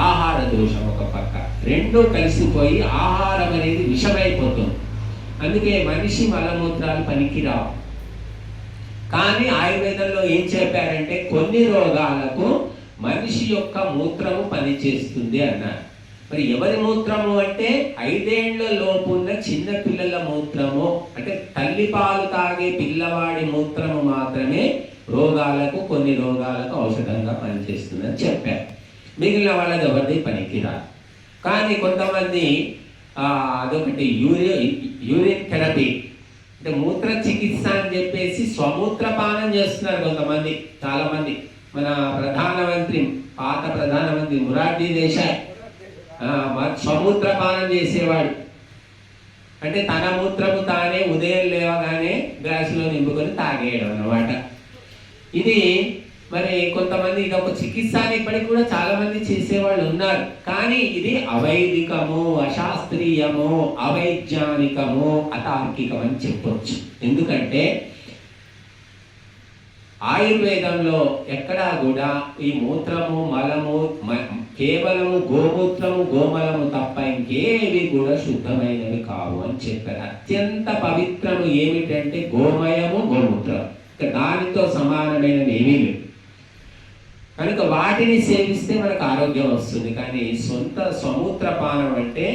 [SPEAKER 1] ఆహార దోషం ఒక పక్క, రెండూ కలిసిపోయి ఆహారం అనేది విషమైపోతుంది. అందుకే మనిషి మలమూత్రాలు పనికిరావు. కానీ ఆయుర్వేదంలో ఏం చెప్పారంటే కొన్ని రోగాలకు మనిషి యొక్క మూత్రము పనిచేస్తుంది అన్నారు. మరి ఎవరి మూత్రము అంటే 5 ఏళ్ల లోపు ఉన్న చిన్న పిల్లల మూత్రము, అంటే తల్లి పాలు తాగే పిల్లవాడి మూత్రము మాత్రమే కొన్ని రోగాలకు ఔషధంగా పనిచేస్తుందని చెప్పారు. మిగిలిన వాళ్ళది ఎవరిది పనికిరాదు. కానీ కొంతమంది అదొకటి యూరిన్ థెరపీ, అంటే మూత్ర చికిత్స అని చెప్పేసి స్వమూత్రపానం చేస్తున్నారు కొంతమంది, చాలా మంది. మన పాత ప్రధానమంత్రి మొరార్జీ దేశాయ్ స్వమూత్రపానం చేసేవాడు. అంటే తన మూత్రము తానే ఉదయం లేవగానే గ్లాసులో నింపుకొని తాగేయడం అన్నమాట. ఇది మరి కొంతమంది ఇది ఒక చికిత్స అని ఇప్పటికి కూడా చాలా మంది చేసేవాళ్ళు ఉన్నారు. కానీ ఇది అవైదికము, అశాస్త్రీయము, అవైజ్ఞానికము, అతార్కికం అని చెప్పొచ్చు. ఎందుకంటే ఆయుర్వేదంలో ఎక్కడా కూడా ఈ మూత్రము, మలము కేవలము గోమూత్రము, గోమలము తప్ప ఇంకేవి కూడా శుద్ధమైనవి కావు అని చెప్పారు. అత్యంత పవిత్రము ఏమిటంటే గోమయము, గోమూత్రం. దానితో సమానమైనవి ఏమీ లేవు. కనుక వాటిని సేవిస్తే మనకు ఆరోగ్యం వస్తుంది. కానీ స్వమూత్రపానం అంటే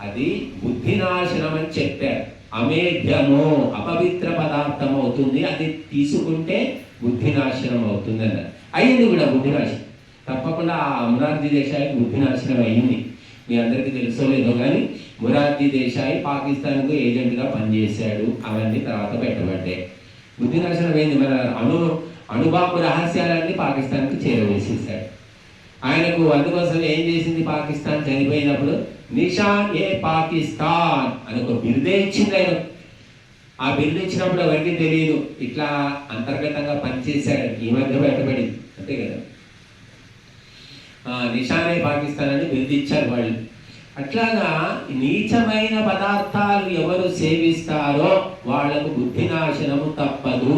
[SPEAKER 1] అది బుద్ధినాశనం అని చెప్పారు. అమేధ్యము, అపవిత్ర పదార్థం అవుతుంది, అది తీసుకుంటే బుద్ధినాశనం అవుతుంది అన్నారు. అయ్యింది కూడా బుద్ధినాశనం. తప్పకుండా ఆ మొరార్జీ దేశాయికి బుద్ధినాశనం అయ్యింది. మీ అందరికీ తెలుసో లేదో కానీ మొరార్జీ దేశాయి పాకిస్తాన్కు ఏజెంట్గా పనిచేశాడు. అవన్నీ తర్వాత పెట్టబడ్డాయి. బుద్ధినాశనం అయింది. మన అణుబాంబు రహస్యాలన్నీ పాకిస్తాన్కి చేరవేసేసాడు. ఆయనకు అందుకోసం ఏం చేసింది పాకిస్తాన్ చనిపోయినప్పుడు, నిషాన్ ఏ పాకిస్తాన్ అని ఒక బిరుదే ఇచ్చింది ఆయన. ఆ బిరుదు ఇచ్చినప్పుడు ఎవరికి తెలియదు, ఇట్లా అంతర్గతంగా పనిచేశాడు. ఈ మధ్య బయటపడింది అంతే కదా. నిషాన్ ఏ పాకిస్తాన్ అని బిరుదు ఇచ్చారు వాళ్ళు. అట్లాగా నీచమైన పదార్థాలు ఎవరు సేవిస్తారో వాళ్లకు బుద్ధినాశనము తప్పదు.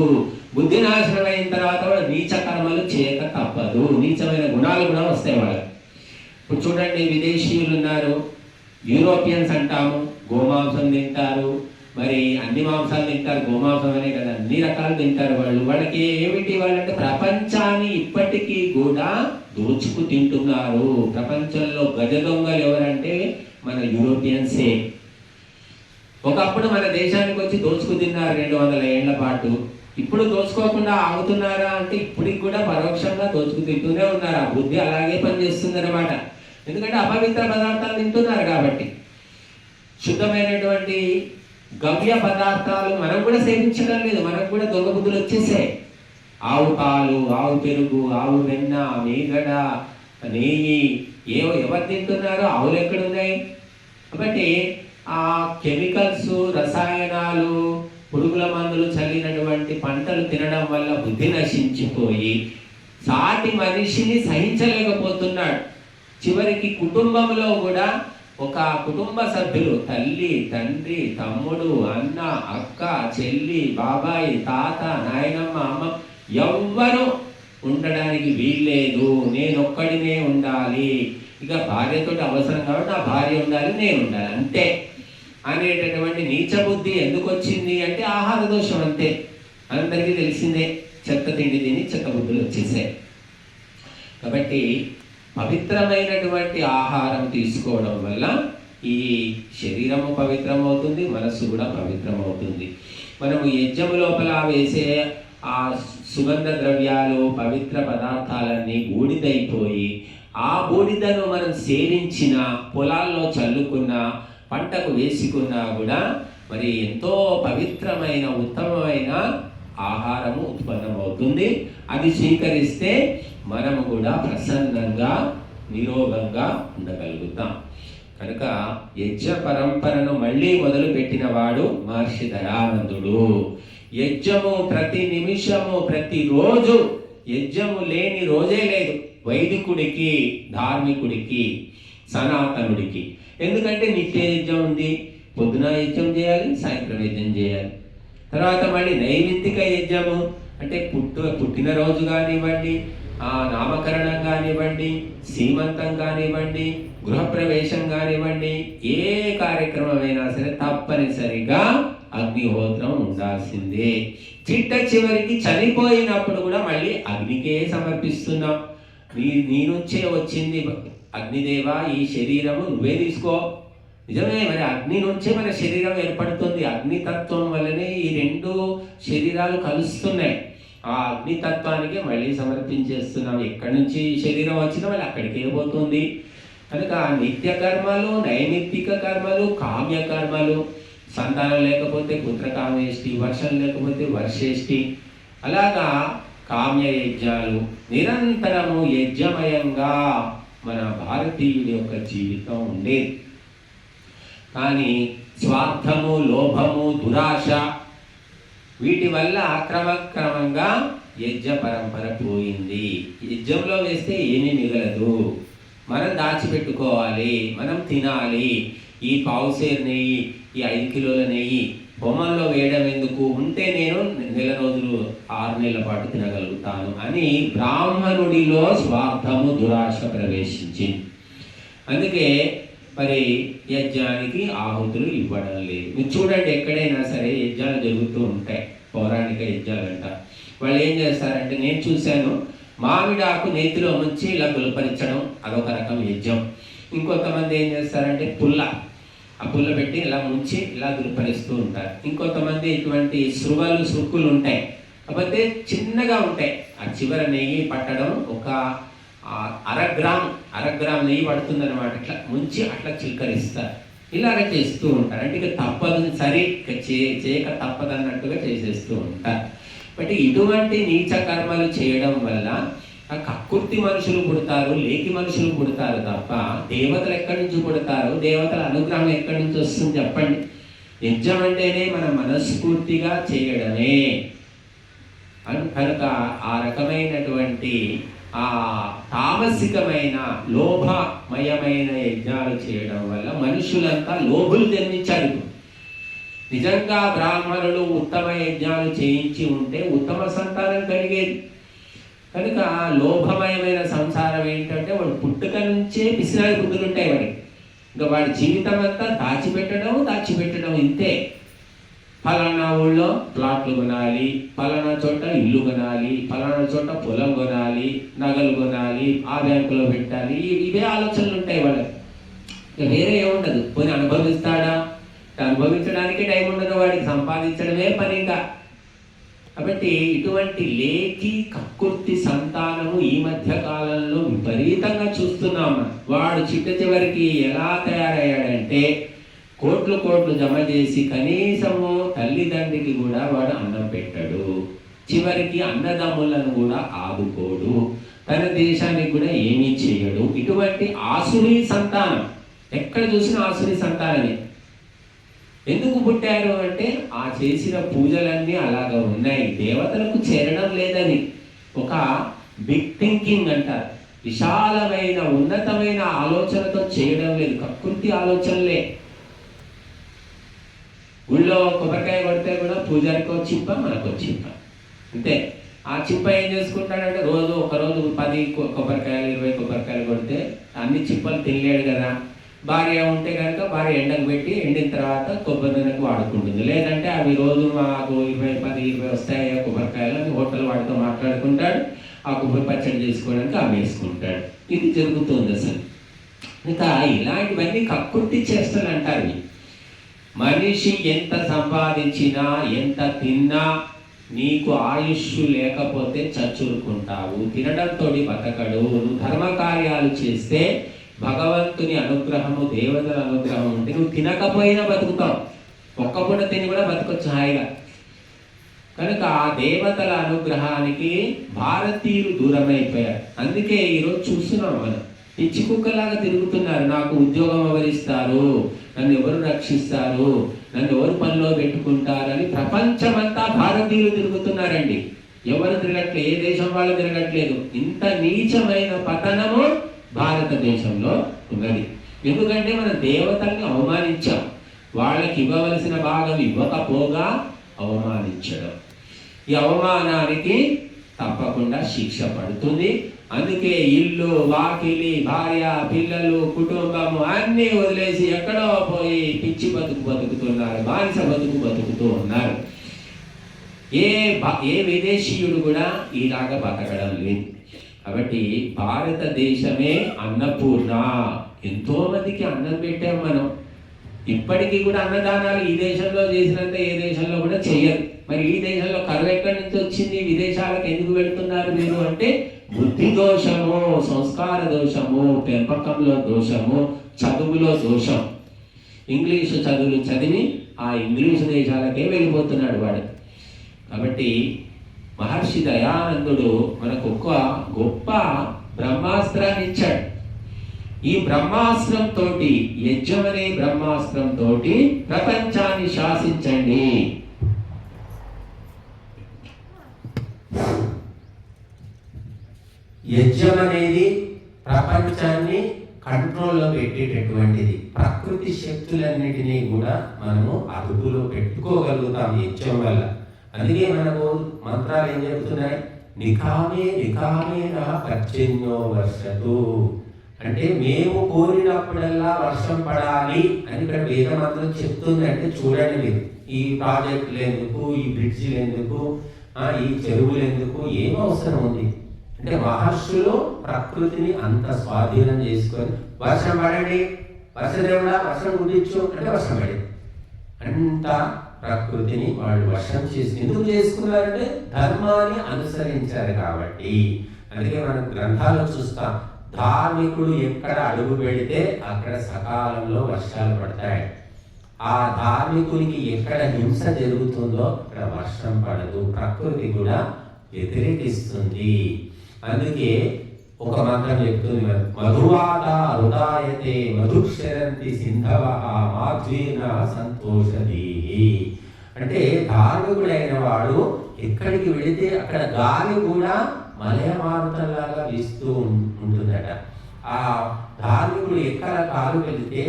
[SPEAKER 1] బుద్ధినాశనం అయిన తర్వాత కూడా నీచ కర్మలు చేయక తప్పదు. నీచమైన గుణాలు కూడా వస్తాయి వాళ్ళకి. ఇప్పుడు చూడండి, విదేశీయులు ఉన్నారు, యూరోపియన్స్ అంటాము, గోమాంసం తింటారు, మరి అన్ని మాంసాలు తింటారు, గోమాంసం అనే కదా, అన్ని రకాలు తింటారు వాళ్ళు. వాళ్ళకి ఏమిటి వాళ్ళంటే ప్రపంచాన్ని ఇప్పటికీ కూడా దోచుకు తింటున్నారు. ప్రపంచంలో గజ దొంగలు ఎవరంటే మన యూరోపియన్సే. ఒకప్పుడు మన దేశానికి వచ్చి దోచుకు తిన్నారు 200 ఏళ్ల పాటు. ఇప్పుడు దోచుకోకుండా ఆగుతున్నారా అంటే ఇప్పటికి కూడా పరోక్షంగా దోచుకు తింటూనే ఉన్నారు. ఆ బుద్ధి అలాగే పనిచేస్తుంది అన్నమాట. ఎందుకంటే అపవిత్ర పదార్థాలు తింటున్నారు కాబట్టి. శుద్ధమైనటువంటి గవ్య పదార్థాలు మనం కూడా సేవించడం లేదు, మనకు కూడా దొంగ బుద్ధులు వచ్చేసాయి. ఆవు పాలు, ఆవు పెరుగు, ఆవు వెన్న, మీగడ, నెయ్యి ఎవరు తింటున్నారో? ఆవులు ఎక్కడున్నాయి? కాబట్టి ఆ కెమికల్స్, రసాయనాలు, పురుగుల మందులు చల్లినటువంటి పంటలు తినడం వల్ల బుద్ధి నశించిపోయి సాటి మనిషిని సహించలేకపోతున్నాడు. చివరికి కుటుంబంలో కూడా ఒక కుటుంబ సభ్యులు, తల్లి, తండ్రి, తమ్ముడు, అన్న, అక్క, చెల్లి, బాబాయి, తాత, నాయనమ్మ, అమ్మ ఎవ్వరూ ఉండడానికి వీల్లేదు, నేనొక్కడినే ఉండాలి, ఇక భార్యతో అవసరం కాబట్టి నా భార్య ఉండాలి, నేను ఉండాలి అంతే అనేటటువంటి నీచ బుద్ధి ఎందుకు వచ్చింది అంటే ఆహార దోషం అంతే. అందరికీ తెలిసిందే, చెత్త తిండి తిని చెత్త బుద్ధులు వచ్చేసాయి. కాబట్టి పవిత్రమైనటువంటి ఆహారం తీసుకోవడం వల్ల ఈ శరీరము పవిత్రమవుతుంది, మనస్సు కూడా పవిత్రమవుతుంది. మనము యజ్ఞము లోపల వేసే ఆ సుగంధ ద్రవ్యాలు, పవిత్ర పదార్థాలన్నీ బూడిదైపోయి ఆ బూడిదను మనం సేవించిన, పొలాల్లో చల్లుకున్న, పంటకు వేసుకున్నా కూడా మరి ఎంతో పవిత్రమైన ఉత్తమమైన ఆహారము ఉత్పన్నమవుతుంది. అది స్వీకరిస్తే మనము కూడా ప్రసన్నంగా నిరోగంగా ఉండగలుగుతాం. కనుక యజ్ఞ పరంపరను మళ్ళీ మొదలుపెట్టిన వాడు మహర్షి దయానందుడు. యజ్ఞము ప్రతి నిమిషము, ప్రతిరోజు యజ్ఞము లేని రోజే లేదు వైదికుడికి, ధార్మికుడికి, సనాతనుడికి. ఎందుకంటే నిత్య యజ్ఞం ఉంది, పొద్దున యజ్ఞం చేయాలి, సాయంత్రం యజ్ఞం చేయాలి. తర్వాత మళ్ళీ నైమిత్తిక యజ్ఞము అంటే పుట్టినరోజు కానివ్వండి, నామకరణం కానివ్వండి, సీమంతం కానివ్వండి, గృహప్రవేశం కానివ్వండి, ఏ కార్యక్రమమైనా సరే తప్పనిసరిగా అగ్నిహోత్రం ఉండాల్సిందే. చివరికి చనిపోయినప్పుడు కూడా మళ్ళీ అగ్నికే సమర్పిస్తున్నాం. నీ నుంచే వచ్చింది అగ్నిదేవ, ఈ శరీరము నువ్వే తీసుకో. నిజమే, మరి అగ్ని నుంచే మన శరీరం ఏర్పడుతుంది. అగ్నితత్వం వల్లనే ఈ రెండు శరీరాలు కలుస్తున్నాయి. ఆ అగ్నితత్వానికి మళ్ళీ సమర్పించేస్తున్నాం. ఎక్కడి నుంచి శరీరం వచ్చినా మళ్ళీ అక్కడికే పోతుంది. కనుక నిత్య కర్మలు, నైమిత్తిక కర్మలు, కామ్య కర్మలు, సంతానం లేకపోతే పుత్రకామేష్టి, వర్షం లేకపోతే వర్షేష్టి, అలాగా కామ్య యజ్ఞాలు నిరంతరము యజ్ఞమయంగా మన భారతీయుడి యొక్క జీవితం ఉండేది. కానీ స్వార్థము, లోభము, దురాశ వీటి వల్ల క్రమక్రమంగా యజ్ఞ పరంపర పోయింది. యజ్ఞంలో వేస్తే ఏమీ మిగలదు, మనం దాచిపెట్టుకోవాలి, మనం తినాలి. ఈ పావుసేరు నెయ్యి, ఈ 5 కిలోల నెయ్యి బొమ్మల్లో వేయడం ఎందుకు, ఉంటే నేను నెల రోజులు 6 నెలల పాటు తినగలుగుతాను అని బ్రాహ్మణుడిలో స్వార్థము, దురాశ ప్రవేశించింది. అందుకే మరి యజ్ఞానికి ఆహుతులు ఇవ్వడం లేదు. మీరు చూడండి, ఎక్కడైనా సరే యజ్ఞాలు జరుగుతూ ఉంటాయి, పౌరాణిక యజ్ఞాలు అంట. వాళ్ళు ఏం చేస్తారంటే, నేను చూశాను, మామిడాకు నేతిలో ముంచి ఇలా గులపరించడం, అదొక రకం యజ్ఞం. ఇంకొంతమంది ఏం చేస్తారంటే ఆ పుల్ల పెట్టి ఇలా ముంచి ఇలా గులపరిస్తూ ఉంటారు. ఇంకొంతమంది ఇటువంటి సృక్కులు ఉంటాయి, కాకపోతే చిన్నగా ఉంటాయి. ఆ చివర నెయ్యి పట్టడం ఒక అర గ్రామ్ నెయ్యి పడుతుంది అనమాట. ఇట్లా ముంచి అట్లా చిలకరిస్తారు. ఇలాగ చేస్తూ ఉంటారు. అంటే ఇక తప్పదు, సరే చేయక తప్పదన్నట్టుగా చేసేస్తూ ఉంటారు. బట్ ఇటువంటి నీచ కర్మలు చేయడం వల్ల కక్కుర్తి మనుషులు పుడతారు, లేకి మనుషులు పుడతారు తప్ప దేవతలు ఎక్కడి నుంచి పుడతారు? దేవతల అనుగ్రహం ఎక్కడి నుంచి వస్తుంది చెప్పండి? యజ్ఞం అంటేనే మన మనస్ఫూర్తిగా చేయడమే. కనుక ఆ రకమైనటువంటి ఆ తామసికమైన లోభమయమైన యజ్ఞాలు చేయడం వల్ల మనుషులంతా లోభులు జన్మించారు. నిజంగా బ్రాహ్మణులు ఉత్తమ యజ్ఞాలు చేయించి ఉంటే ఉత్తమ సంతానం కలిగేది. కనుక లోభమయమైన సంసారం ఏంటంటే వాడు పుట్టుక నుంచే పిసినారి బుద్ధులు ఉంటాయి వాడికి. ఇంకా వాడి జీవితం అంతా దాచిపెట్టడం ఇంతే. ఫలానా ఊళ్ళో ప్లాట్లు కొనాలి, ఫలానా చోట ఇల్లు కొనాలి, ఫలానా చోట పొలం కొనాలి, నగలు కొనాలి, ఆ బ్యాంకులో పెట్టాలి, ఇవే ఆలోచనలు ఉంటాయి వాళ్ళకి. ఇక వేరే ఏముండదు. పోనీ అనుభవిస్తాడా? అనుభవించడానికి టైం ఉండదు వాడికి, సంపాదించడమే పని. ఇంకా కాబట్టి ఇటువంటి లేకి కక్కుర్తి సంతానము ఈ మధ్య కాలంలో విపరీతంగా చూస్తున్నాం. వాడు చివరికి ఎలా తయారయ్యాడంటే కోట్లు జమ చేసి కనీసము తల్లిదండ్రికి కూడా వాడు అన్నం పెట్టాడు. చివరికి అన్నదమ్ములను కూడా ఆదుకోడు, తన దేశానికి కూడా ఏమీ చేయడు. ఇటువంటి ఆసురీ సంతానం, ఎక్కడ చూసినా ఆసురీ సంతానమే. ఎందుకు పుట్టారు అంటే ఆ చేసిన పూజలన్నీ అలాగా ఉన్నాయి, దేవతలకు చేరడం లేదని. ఒక బిగ్ థింకింగ్ అంటారు, విశాలమైన ఉన్నతమైన ఆలోచనతో చేయడం లేదు, కకృతి ఆలోచనలే. ఊళ్ళో కొబ్బరికాయ కొడితే కూడా పూజారికి ఒక చింప, మనకు ఒక చింప, అంతే. ఆ చింప ఏం చేసుకుంటాడంటే ఒకరోజు 10 కొబ్బరికాయలు 20 కొబ్బరికాయలు కొడితే అన్ని చింపలు తినలేడు కదా. భార్య ఉంటే కనుక భార్య ఎండకు పెట్టి ఎండిన తర్వాత కొబ్బరి నూనెకు వాడుకుంటుంది. లేదంటే అవి రోజు మాకు 10-20 వస్తాయి కొబ్బరికాయలు అని హోటల్ వాడితో మాట్లాడుకుంటాడు, ఆ కొబ్బరి పచ్చడి చేసుకోవడానికి అమ్మేసుకుంటాడు. ఇది జరుగుతుంది అసలు. ఇంకా ఇలాంటివన్నీ కక్కుర్తి చేష్టలు అంటారు. మనిషి ఎంత సంపాదించినా ఎంత తిన్నా నీకు ఆయుష్ లేకపోతే చచ్చురుకుంటావు, తినడంతో బతకడు. నువ్వు ధర్మకార్యాలు చేస్తే భగవంతుని అనుగ్రహము, దేవతల అనుగ్రహం ఉంటే నువ్వు తినకపోయినా బతుకుతావు, ఒక్క పూట తిని కూడా బతకొచ్చు హాయిగా. కనుక ఆ దేవతల అనుగ్రహానికి భారతీయులు దూరమైపోయారు. అందుకే ఈరోజు చూస్తున్నాం, మనం పిచ్చి కుక్కలాగా తిరుగుతున్నారు. నాకు ఉద్యోగం ఎవరిస్తారు, నన్ను ఎవరు రక్షిస్తారు, నన్ను ఎవరు పనిలో పెట్టుకుంటారని ప్రపంచమంతా భారతీయులు తిరుగుతున్నారండి. ఎవరు తిరగట్లేదు, ఏ దేశం వాళ్ళు తిరగట్లేదు. ఇంత నీచమైన పతనము భారతదేశంలో ఉన్నది. ఎందుకంటే మనం దేవతల్ని అవమానించాం, వాళ్ళకి ఇవ్వవలసిన భాగం ఇవ్వకపోగా అవమానించడం. ఈ అవమానానికి తప్పకుండా శిక్ష పడుతుంది. అందుకే ఇల్లు, వాకిలి, భార్య, పిల్లలు, కుటుంబము అన్నీ వదిలేసి ఎక్కడో పోయి పిచ్చి బతుకుతున్నారు, బానిస బతుకుతూ ఉన్నారు. ఏ విదేశీయుడు కూడా ఇలాగా బతకడం లేదు. కాబట్టి భారతదేశమే అన్నపూర్ణ. ఎంతో మందికి అన్నం పెట్టాం మనం. ఇప్పటికీ కూడా అన్నదానాలు ఈ దేశంలో చేసినంత ఏ దేశంలో కూడా చేయరు. మరి ఈ దేశంలో కరువు ఎక్కడి నుంచి వచ్చింది, విదేశాలకు ఎందుకు వెళ్తున్నారు మీరు అంటే బుద్ధి దోషము, సంస్కార దోషము, పెంపకంలో దోషము, చదువులో దోషం. ఇంగ్లీషు చదువులు చదివి ఆ ఇంగ్లీషు దేశాలకే వెళ్ళిపోతున్నాడు వాడు. కాబట్టి మహర్షి దయానందుడు మనకు ఒక గొప్ప బ్రహ్మాస్త్రాన్ని ఇచ్చాడు. ఈ బ్రహ్మాస్త్రంతో, యజ్ఞం అనే బ్రహ్మాస్త్రంతో ప్రపంచాన్ని శాసించండి. యజ్ఞం అనేది ప్రపంచాన్ని కంట్రోల్లో పెట్టేటటువంటిది. ప్రకృతి శక్తులన్నిటినీ కూడా మనము అదుపులో పెట్టుకోగలుగుతాం యజ్ఞం వల్ల. అందుకే మనకు మంత్రాలు ఏం చెప్తున్నాయి, నికామే నికామేనా పర్జన్యో వర్షతు అంటే మేము కోరినప్పుడల్లా వర్షం పడాలి అని ఇక్కడ వేద మంత్రం చెప్తుంది. అంటే చూడండి మీరు, ఈ ప్రాజెక్టులు ఎందుకు, ఈ బ్రిడ్జిలు ఎందుకు, ఈ చెరువులు ఎందుకు, ఏం అవసరం ఉంది అంటే మహర్షులు ప్రకృతిని అంత స్వాధీనం చేసుకొని వర్షం పడండి, వర్షదేవుడా వర్షం కుదించు అంటే వర్షం పడింది. అంత ప్రకృతిని వాళ్ళు వర్షం చేసి ఎందుకు చేసుకున్నారంటే ధర్మాన్ని అనుసరించారు కాబట్టి. అందుకే మనం గ్రంథాలు చూస్తాం, ధార్మికుడు ఎక్కడ అడుగు పెడితే అక్కడ సకాలంలో వర్షాలు పడతాయి. ఆ ధార్మికునికి ఎక్కడ హింస జరుగుతుందో అక్కడ వర్షం పడదు, ప్రకృతి కూడా వ్యతిరేకిస్తుంది. అందుకే ఒక మంత్రం చెప్తుంది, మధువాత హృదాయతే మధుక్షరంతి సింధవః మాధ్వేన సంతోషదీ. అంటే ధార్మికుడైన వాడు ఎక్కడికి వెళితే అక్కడ గాలి కూడా మలయమారుతంలాగా వీస్తూ ఉంటుందట. ఆ ధార్మికుడు ఎక్కడ కాలు వెళితే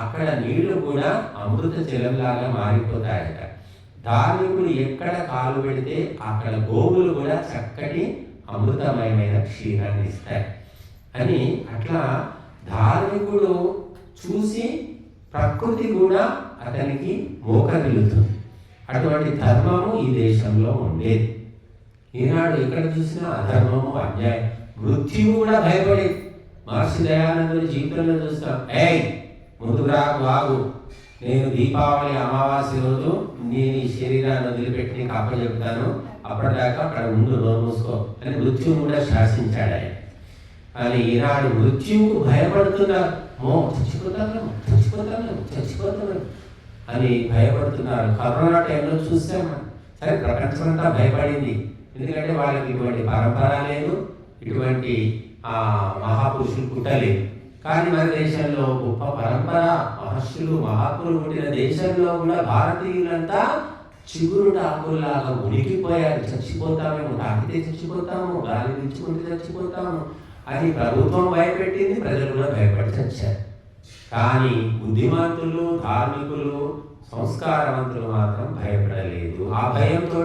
[SPEAKER 1] అక్కడ నీళ్లు కూడా అమృత జలంలాగా మారిపోతాయట. ధార్మికుడు ఎక్కడ కాలు పెడితే అక్కడ గోవులు కూడా చక్కటి అమృతమయమైన క్షీరాన్ని ఇస్తాయి అని. అట్లా ధార్మికుడు చూసి ప్రకృతి కూడా అతనికి మోకరిల్లుతుంది. అటువంటి ధర్మము ఈ దేశంలో ఉండేది. ఈనాడు ఎక్కడ చూసినా అధర్మము, అన్యాయం, మృత్యువు కూడా భయపడేది. మహర్షి దయానందుని జీవితంలో చూస్తాం, ముందుకు రాగు, నేను దీపావళి అమావాస్య రోజు నేను ఈ శరీరాన్ని వదిలిపెట్టి నీకు అప్పచెప్తాను, అప్పటిదాకా అక్కడ ముందు నోరు మూసుకో అని మృత్యువు కూడా శాసించాడు ఆయన. కానీ ఈనాడు మృత్యువుకు భయపడుతున్నారు. చచ్చిపోతాను అని భయపడుతున్నారు. కరోనా టైంలో చూసాం, సరే ప్రపంచం అంతా భయపడింది, ఎందుకంటే వాళ్ళకి ఇటువంటి పరంపర లేదు, ఇటువంటి మహాపురుషులు పుట్టలేదు. కానీ మన దేశంలో గొప్ప పరంపర, మహర్షులు మహాపురులు పుట్టిన దేశంలో కూడా భారతీయులంతా చిగురు టాకుల్లాగా ఉనికిపోయారు. చచ్చిపోతామేమో, తాకితే చచ్చిపోతాము, గాలి పీల్చుకుంటే చచ్చిపోతాము అని ప్రభుత్వం భయపెట్టింది, ప్రజలు కూడా భయపడి చచ్చారు. కానీ బుద్ధిమంతులు, ధార్మికులు, సంస్కారవంతులు మాత్రం భయపడలేదు. ఆ భయంతో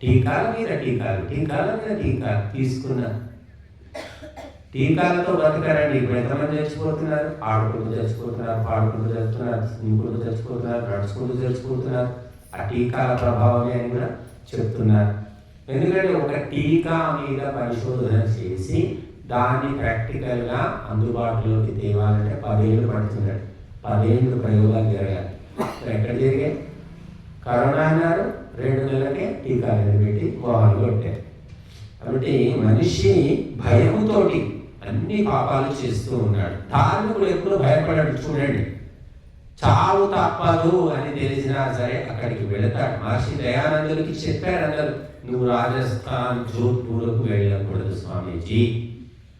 [SPEAKER 1] టీకాల మీద టీకాలు తీసుకున్నారు. టీకాలతో బతకారండి. ఇప్పుడు ఎంతమంది చచ్చిపోతున్నారు? ఆడుకుంటూ చచ్చిపోతున్నారు, పాడుకుంటూ చచ్చిపోతున్నారు, ఇంకుంటూ చచ్చిపోతున్నారు, నడుచుకుంటూ చచ్చిపోతున్నారు. ఆ టీకాల ప్రభావమే అని కూడా చెప్తున్నారు. ఎందుకంటే ఒక టీకా మీద పరిశోధన చేసి దాన్ని ప్రాక్టికల్గా అందుబాటులోకి తేవాలంటే 10 ఏళ్ళు పడుతున్నాడు. 10 ఏళ్ళు ప్రయోగాలు జరగాలి. ఎక్కడ జరిగాయి? కరోనా అన్నారు, 2 నెలలకే టీకాలు పెట్టి మోహాలు కొట్టారు. కాబట్టి మనిషి భయముతోటి అన్ని పాపాలు చేస్తూ ఉన్నాడు. ధార్మికుడు ఎప్పుడు భయపడాడు. చూడండి, చావు తప్పదు అని తెలిసినా సరే అక్కడికి వెళతాడు. మహర్షి దయానందుడికి చెప్పారు అందరూ, నువ్వు రాజస్థాన్ జోధ్పూర్కు వెళ్ళకూడదు స్వామీజీ.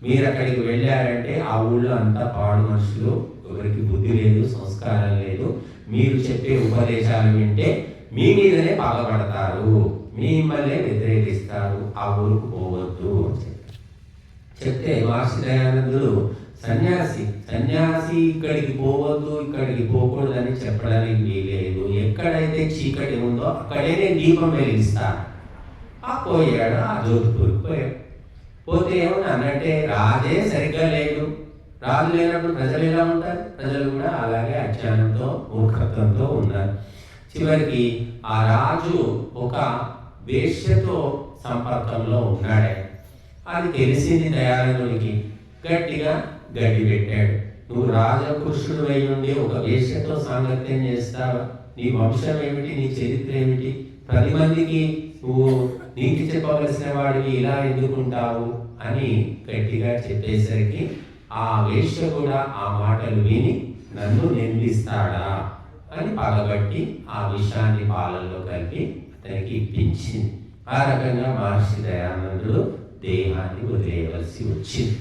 [SPEAKER 1] మీరు అక్కడికి వెళ్ళారంటే ఆ ఊళ్ళో అంతా పాడు మనుషులు, ఎవరికి బుద్ధి లేదు, సంస్కారం లేదు. మీరు చెప్పే ఉపదేశాలు వింటే మీ మీదనే బాధపడతారు, మిమ్మల్ని వ్యతిరేకిస్తారు, ఆ ఊరుకు పోవద్దు అని చెప్తే మహర్షి దయానందుడు సన్యాసి ఇక్కడికి పోవద్దు, ఇక్కడికి పోకూడదని చెప్పడానికి వీలేదు. ఎక్కడైతే చీకటి ఉందో అక్కడే నేను దీపం వెలిగిస్తాను. పోయాడు, ఆ జోధ్పూర్కి పోయాడు. పోతే ఏమన్నా అన్నట్టే రాజే సరిగ్గా లేడు. రాజు లేనప్పుడు ప్రజలు ఎలా ఉంటారు? ప్రజలు కూడా అలాగే అజ్ఞానంతో, మూర్ఖత్వంతో ఉన్నారు. చివరికి ఆ రాజు ఒక వేశ్యతో సంపర్కంలో ఉన్నాడే. అది తెలిసింది దయానందుడికి. గట్టిగా గడ్డి పెట్టాడు. నువ్వు రాజపురుషుడు అయి ఉండి ఒక వేశ్యతో సాంగత్యం చేస్తావా? నీ వంశం ఏమిటి? నీ చరిత్ర ఏమిటి? 10 మందికి నువ్వు నీతి చెప్పవలసిన వాడివి, ఇలా ఎందుకుంటావు అని గట్టిగా చెప్పేసరికి ఆ వేశ్య కూడా ఆ మాటలు విని నన్ను నిందిస్తాడా అని పగబట్టి ఆ విషయాన్ని పాలల్లో కలిపి అతనికి ఇప్పించింది. ఆ రకంగా మహర్షి దయానందుడు దేహాన్ని వదిలేయవలసి వచ్చింది.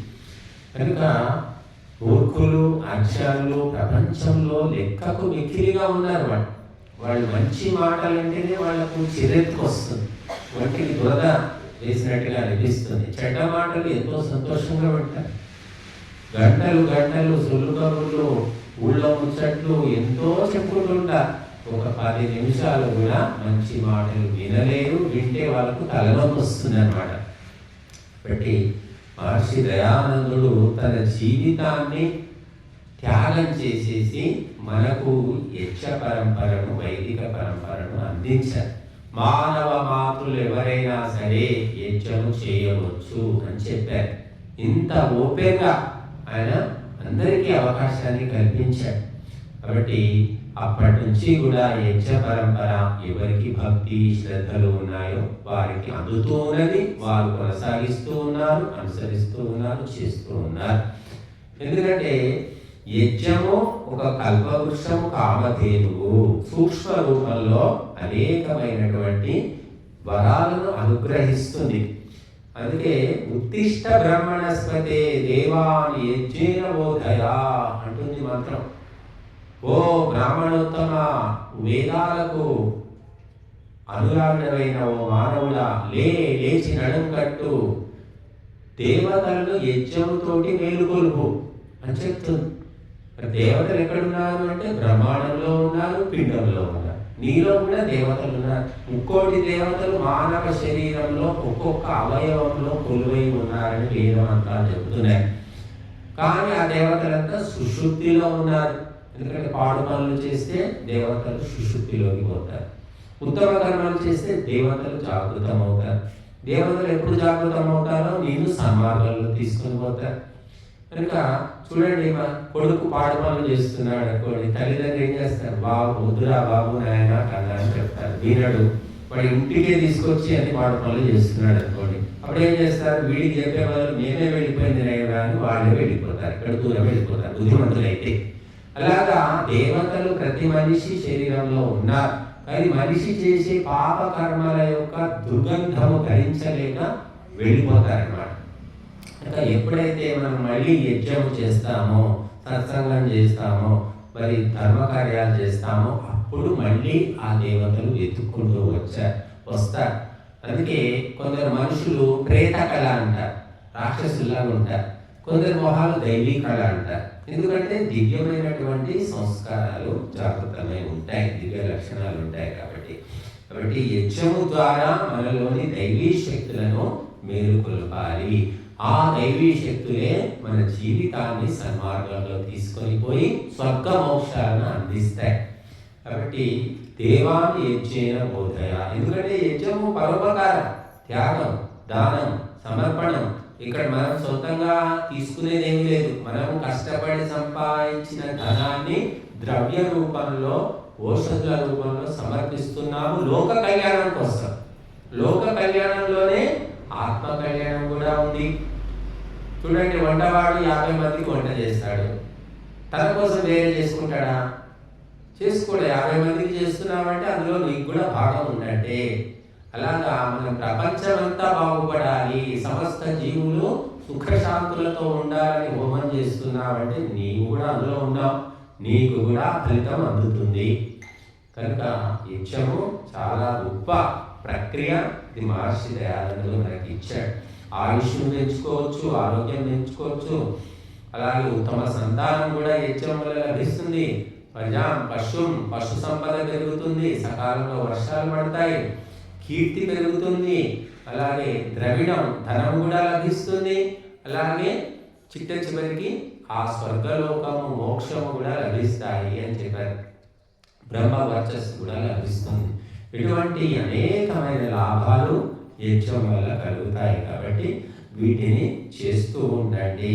[SPEAKER 1] కనుక మూర్ఖులు, అజ్ఞానులు ప్రపంచంలో లెక్కకు మిక్కిలిగా ఉన్నారు. వాళ్ళు మంచి మాటలంటేనే వాళ్ళకు చిరెత్తుకు వస్తుంది, వంటికి దురద వేసినట్టుగా అనిపిస్తుంది. చెడ్డ మాటలు ఎంతో సంతోషంగా ఉంటారు. గంటలు సొల్లు కబుర్లు, ఊళ్ళో ముచ్చట్లు ఎంతో చెప్పుకుంటుంటారు. ఒక 10 నిమిషాలు కూడా మంచి మాటలు వినలేరు. వింటే వాళ్ళకు తలనొప్పి వస్తుంది అన్నమాట. కాబట్టి మహర్షి దయానందుడు తన జీవితాన్ని త్యాగం చేసేసి మనకు యక్ష పరంపరను, వైదిక పరంపరను అందించారు. మానవ మాతృలు ఎవరైనా సరే యజ్ఞము చేయవచ్చు అని చెప్పారు. ఇంత ఓపెన్గా ఆయన అందరికీ అవకాశాన్ని కల్పించాడు. కాబట్టి అప్పటి నుంచి కూడా యజ్ఞ పరంపర ఎవరికి భక్తి శ్రద్ధలు ఉన్నాయో వారికి అందుతూ ఉన్నది. వారు కొనసాగిస్తూ ఉన్నారు, అనుసరిస్తూ ఉన్నారు, చేస్తూ ఉన్నారు. ఎందుకంటే యజ్ఞము ఒక కల్పవృక్షము, కామధేనువు సూక్ష్మ రూపంలో అనేకమైనటువంటి వరాలను అనుగ్రహిస్తుంది. అందుకే ఉత్తిష్ట బ్రహ్మణస్పతే దేవాన్ యజ్ఞేన బోధయా అంటుంది మంత్రం. ఓ బ్రాహ్మణోత్తమ, వేదాలకు అనురాగమైన ఓ మానవుడా, లేచి నడుం కట్టు, దేవతలను యజ్ఞముతోటి మేలుకొలుపు అని చెప్తుంది. దేవతలు ఎక్కడున్నారు అంటే బ్రహ్మాండంలో ఉన్నారు, పిండంలో ఉన్నారు. నీలో కూడా దేవతలు ఉన్నారు. 3 దేవతలు మానవ శరీరంలో ఒక్కొక్క అవయవంలో కొలువై ఉన్నారని వేదమంత్రాలు చెబుతున్నాయి. కానీ ఆ దేవతలంతా సుశుద్ధిలో ఉన్నారు. ఎందుకంటే పాడు పనులు చేస్తే దేవతలు సుశుద్ధిలోకి పోతారు. ఉత్తమ కర్మలు చేస్తే దేవతలు జాగృతం అవుతారు. దేవతలు ఎప్పుడు జాగృతం అవుతారో నేను సన్మార్గంలో తీసుకొని పోతారు. కనుక చూడండి, మా కొడుకు పాడు పనులు చేస్తున్నాడు అనుకోండి, తల్లిదండ్రులు ఏం చేస్తారు? బాబు వద్దురా బాబు, నాయన కన్నా అని చెప్తారు. వీనడు వాడి ఇంటికే తీసుకొచ్చి అన్ని పాడు పనులు చేస్తున్నాడు అనుకోండి, అప్పుడు ఏం చేస్తారు? వీడికి చెప్పే వాళ్ళు నేనే వెళ్ళిపోయింది నయ్యరా అని వాళ్ళే వెళ్ళిపోతారు, ఇక్కడ దూరం వెళ్ళిపోతారు బుద్ధిమంతులైతే. అలాగా దేవతలు ప్రతి మనిషి శరీరంలో ఉన్నారు. కానీ మనిషి చేసే పాప కర్మల యొక్క దుర్గంధము భరించలేక వెళ్ళిపోతారన్నమాట. ఇంకా ఎప్పుడైతే మనం మళ్ళీ యజ్ఞం చేస్తామో, సత్సంగం చేస్తామో, మరి ధర్మకార్యాలు చేస్తామో అప్పుడు మళ్ళీ ఆ దేవతలు వెతుక్కుంటూ వస్తారు. అందుకే కొందరు మనుషులు ప్రేత కళ అంటారు, రాక్షసుల్లాగా ఉంటారు. కొందరు మొహాలు దైవీ కళ అంటారు. ఎందుకంటే దివ్యమైనటువంటి సంస్కారాలు జాగృతమై ఉంటాయి, దివ్య లక్షణాలు ఉంటాయి కాబట్టి. యజ్ఞము ద్వారా మనలోని దైవీ శక్తులను మేలుకొల్పాలి. ఆ దైవీ శక్తులే మన జీవితాన్ని సన్మార్గంలో తీసుకొని పోయి స్వర్గ మోక్షాలను అందిస్తాయి. కాబట్టి దేవాన్ని యజ్ఞేన బోధయ. ఎందుకంటే యజ్ఞము పరోపకారం, త్యాగం, దానం, సమర్పణం. ఇక్కడ మనం సొంతంగా తీసుకునేది ఏమీ లేదు. మనం కష్టపడి సంపాదించిన ధనాన్ని ద్రవ్య రూపంలో, ఔషధుల రూపంలో సమర్పిస్తున్నాము లోక కళ్యాణం కోసం. లోక కళ్యాణంలోనే ఆత్మ కళ్యాణం కూడా ఉంది. చూడండి, వంటవాడు 50 మందికి వంట చేస్తాడు, తన కోసం వేరే చేసుకుంటాడా? చేసుకోడు. 50 మందికి చేస్తున్నామంటే అందులో నీకు కూడా భాగం ఉన్నట్టే. అలాగా మనం ప్రపంచమంతా బాగుపడాలి, సమస్త జీవులు సుఖశాంతులతో ఉండాలని హోమం చేస్తున్నావంటే నీవు కూడా అందులో ఉన్నావు, నీకు కూడా ఫలితం అందుతుంది. కనుక యజ్ఞము చాలా గొప్ప ప్రక్రియ. ఇది మహర్షి దయానందుడు మనకి ఇచ్చాడు. ఆయుష్ను పెంచుకోవచ్చు, ఆరోగ్యం పెంచుకోవచ్చు, అలాగే ఉత్తమ సంతానం కూడా యజ్ఞం వల్ల లభిస్తుంది. పశు సంపద పెరుగుతుంది, సకాలంలో వర్షాలు పడతాయి, కీర్తి పెరుగుతుంది, అలాగే ద్రవిడం ధనం కూడా లభిస్తుంది, అలాగే చివరికి ఆ స్వర్గలోకము, మోక్షము కూడా లభిస్తాయి అని చెప్పారు. బ్రహ్మ వర్చస్సు కూడా లభిస్తుంది. ఇటువంటి అనేకమైన లాభాలు యజ్ఞం వల్ల కలుగుతాయి. కాబట్టి వీటిని చేస్తూ ఉండండి.